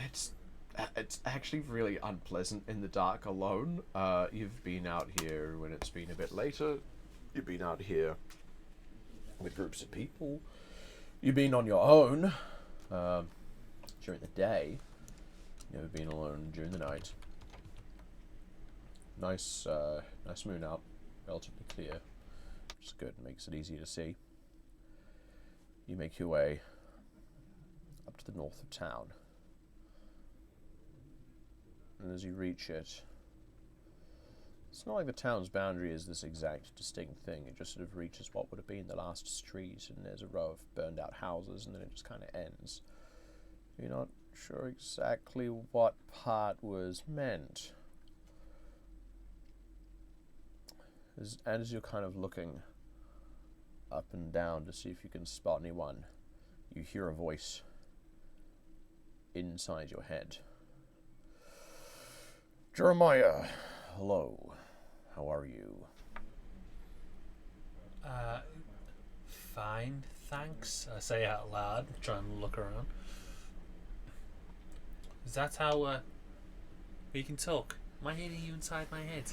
[SPEAKER 1] It's actually really unpleasant in the dark alone. You've been out here when it's been a bit later. You've been out here with groups of people. You've been on your own during the day. Never been alone during the night. Nice moon out, relatively clear, which is good. Makes it easy to see. You make your way up to the north of town, and as you reach it, it's not like the town's boundary is this exact distinct thing. It just sort of reaches what would have been the last street, and there's a row of burned out houses, and then it just kind of ends. You're not sure exactly what part was meant. As you're kind of looking up and down to see if you can spot anyone, you hear a voice inside your head. Jeremiah, hello. How are you?
[SPEAKER 7] Fine, thanks. I say out loud, trying to look around. Is that how we can talk? Am I hearing you inside my head?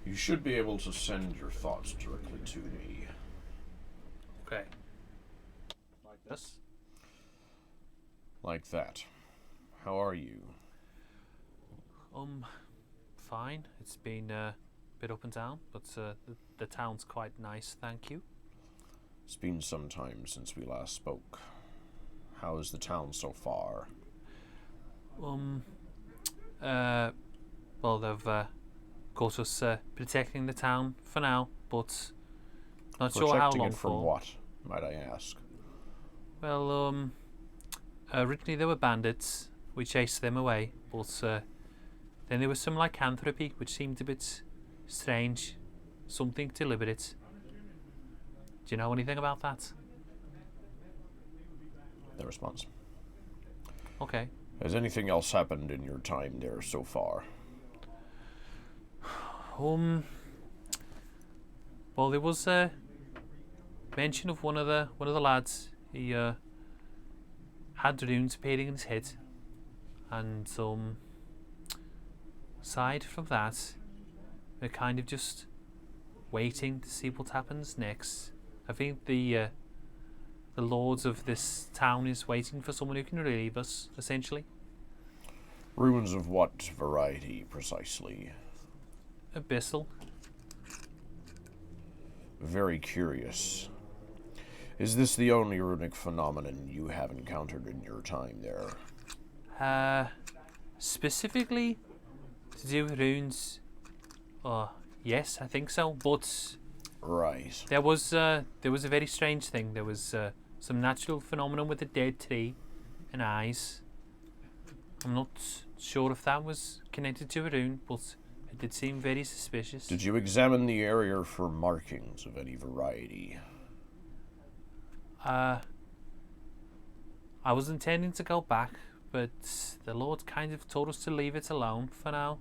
[SPEAKER 1] You should be able to send your thoughts directly to me.
[SPEAKER 7] Okay.
[SPEAKER 3] Like this.
[SPEAKER 1] Like that. How are you?
[SPEAKER 7] Fine. It's been a bit up and down, but the town's quite nice, thank you.
[SPEAKER 1] It's been some time since we last spoke. How is the town so far?
[SPEAKER 7] Well, they've got us protecting the town for now, but not sure how
[SPEAKER 1] Protecting
[SPEAKER 7] long
[SPEAKER 1] it from
[SPEAKER 7] for.
[SPEAKER 1] what, might I ask?
[SPEAKER 7] Well, originally they were bandits. We chased them away, but then there was some lycanthropy, which seemed a bit strange. Something deliberate. Do you know anything about that?
[SPEAKER 1] The response.
[SPEAKER 7] Okay.
[SPEAKER 1] Has anything else happened in your time there so far?
[SPEAKER 7] Well, there was a mention of one of the lads. He had runes appearing in his head, and
[SPEAKER 4] aside from that, we're kind of just waiting to see what happens next. I think the lords of this town is waiting for someone who can relieve us, essentially.
[SPEAKER 1] Ruins of what variety, precisely?
[SPEAKER 4] Abyssal.
[SPEAKER 1] Very curious. Is this the only runic phenomenon you have encountered in your time there?
[SPEAKER 4] Specifically to do with runes. Yes, I think so. But
[SPEAKER 1] Right.
[SPEAKER 4] there was a very strange thing. There was some natural phenomenon with a dead tree and eyes. I'm not sure if that was connected to a rune, but it did seem very suspicious.
[SPEAKER 1] Did you examine the area for markings of any variety?
[SPEAKER 4] I was intending to go back, but the Lord kind of told us to leave it alone for now.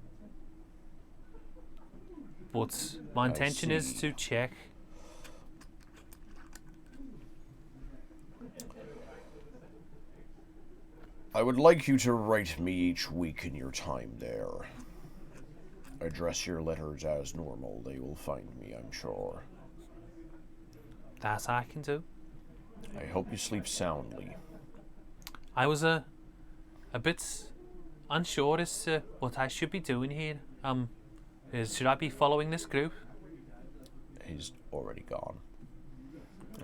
[SPEAKER 4] But my intention is
[SPEAKER 1] see.
[SPEAKER 4] to check.
[SPEAKER 1] I would like you to write me each week in your time there. Address your letters as normal. They will find me, I'm sure.
[SPEAKER 4] That I can do.
[SPEAKER 1] I hope you sleep soundly.
[SPEAKER 4] I was a bit unsure as to what I should be doing here. Should I be following this group?
[SPEAKER 1] He's already gone.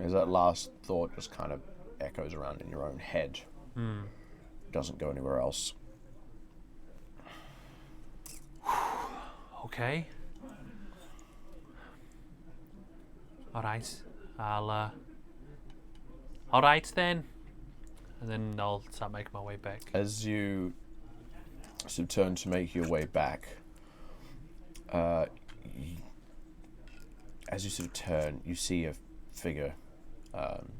[SPEAKER 1] As that last thought just kind of echoes around in your own head. Doesn't go anywhere else.
[SPEAKER 4] Okay. Alright. Alright then. And then I'll start making my way back.
[SPEAKER 1] As you sort of turn to make your way back, as you sort of turn, you see a figure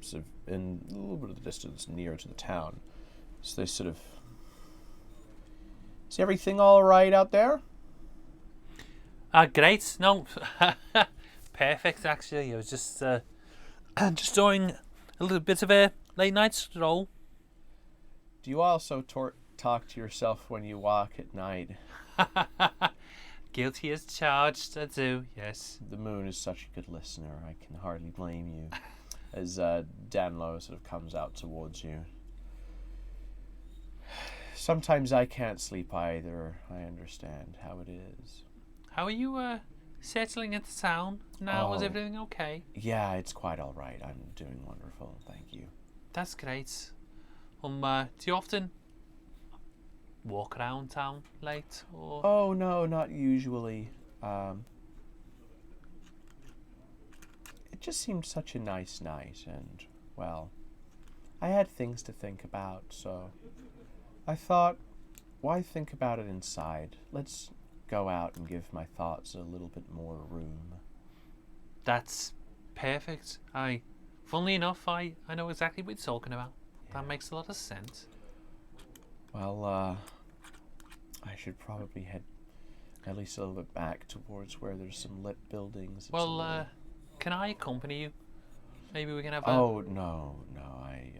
[SPEAKER 1] sort of in a little bit of the distance nearer to the town. So they sort of... Is everything all right out there?
[SPEAKER 4] Great. No. Perfect, actually. I was just doing a little bit of a late night stroll.
[SPEAKER 1] Do you also talk to yourself when you walk at night?
[SPEAKER 4] Guilty as charged, I do, yes.
[SPEAKER 1] The moon is such a good listener, I can hardly blame you. As Danlo sort of comes out towards you. Sometimes I can't sleep either. I understand how it is.
[SPEAKER 4] How are you settling into town now? Is everything okay?
[SPEAKER 1] Yeah, it's quite all right. I'm doing wonderful, thank you.
[SPEAKER 4] That's great. Do you often walk around town late, or?
[SPEAKER 1] Oh no, not usually. It just seemed such a nice night, and well, I had things to think about, so I thought, why think about it inside? Let's go out and give my thoughts a little bit more room.
[SPEAKER 4] That's perfect. Funnily enough, I know exactly what you're talking about.
[SPEAKER 1] Yeah.
[SPEAKER 4] That makes a lot of sense.
[SPEAKER 1] Well, I should probably head at least a little bit back towards where there's some lit buildings. It's
[SPEAKER 4] Well, can I accompany you? Maybe we can have a...
[SPEAKER 1] Oh, no,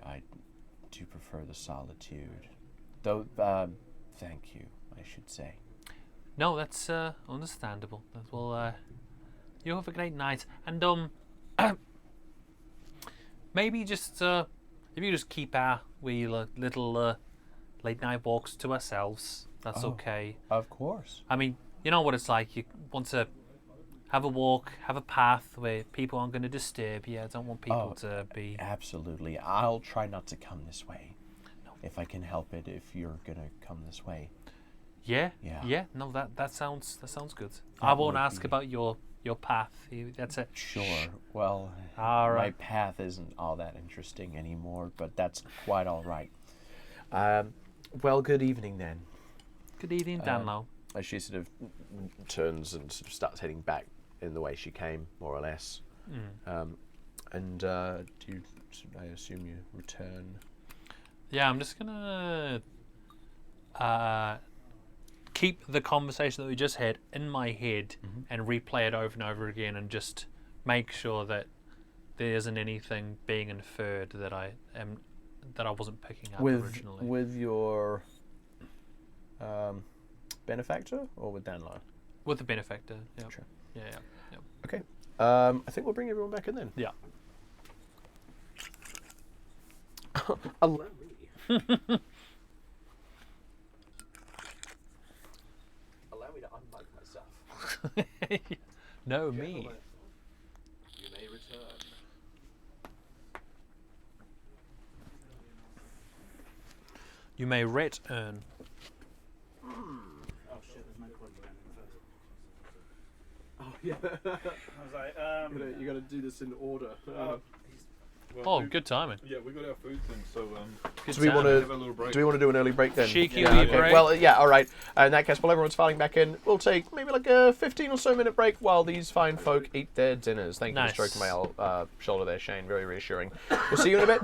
[SPEAKER 1] I do prefer the solitude. Though, thank you, I should say.
[SPEAKER 4] No, that's understandable. Well, you have a great night. And, maybe just, if you just keep our wee little late night walks to ourselves, that's okay.
[SPEAKER 1] Of course.
[SPEAKER 4] I mean, you know what it's like. You want to have a walk, have a path where people aren't going to disturb you. I don't want people to be...
[SPEAKER 1] Absolutely. I'll try not to come this way. No. If I can help it, if you're going to come this way.
[SPEAKER 4] Yeah. No, that sounds good. I won't ask about your path. That's it.
[SPEAKER 1] Sure. Well,
[SPEAKER 4] all right.
[SPEAKER 1] My path isn't all that interesting anymore, but that's quite all right. Well, good evening then.
[SPEAKER 4] Good evening, Danlo.
[SPEAKER 1] As she sort of turns and sort of starts heading back in the way she came, more or less. And do you, I assume you return?
[SPEAKER 4] Yeah, I'm just gonna keep the conversation that we just had in my head and replay it over and over again, and just make sure that there isn't anything being inferred that I wasn't picking up originally.
[SPEAKER 1] With your benefactor or with Danlo?
[SPEAKER 4] With the benefactor. Yep.
[SPEAKER 1] Sure.
[SPEAKER 4] Yeah. Yep.
[SPEAKER 1] Okay. I think we'll bring everyone back in then.
[SPEAKER 4] Yeah.
[SPEAKER 1] Allow me. Allow me to unbug myself.
[SPEAKER 4] No, me.
[SPEAKER 1] You may return.
[SPEAKER 4] You may return.
[SPEAKER 3] Oh shit, there's no point in
[SPEAKER 1] Oh yeah.
[SPEAKER 3] I was like,
[SPEAKER 1] You gotta do this in order.
[SPEAKER 4] Oh, good timing.
[SPEAKER 9] Yeah, we got our food thing, so
[SPEAKER 1] Do we want
[SPEAKER 9] have a
[SPEAKER 1] to?
[SPEAKER 9] little break.
[SPEAKER 1] Do we want to do an early break then?
[SPEAKER 4] Cheeky
[SPEAKER 1] yeah,
[SPEAKER 4] wee
[SPEAKER 1] okay.
[SPEAKER 4] break.
[SPEAKER 1] Well, yeah, all right. In that case, while everyone's filing back in, we'll take maybe like a 15 or so minute break while these fine folk eat their dinners. Thank you
[SPEAKER 4] Nice.
[SPEAKER 1] for stroking my shoulder there, Shane. Very reassuring. We'll see you in a bit.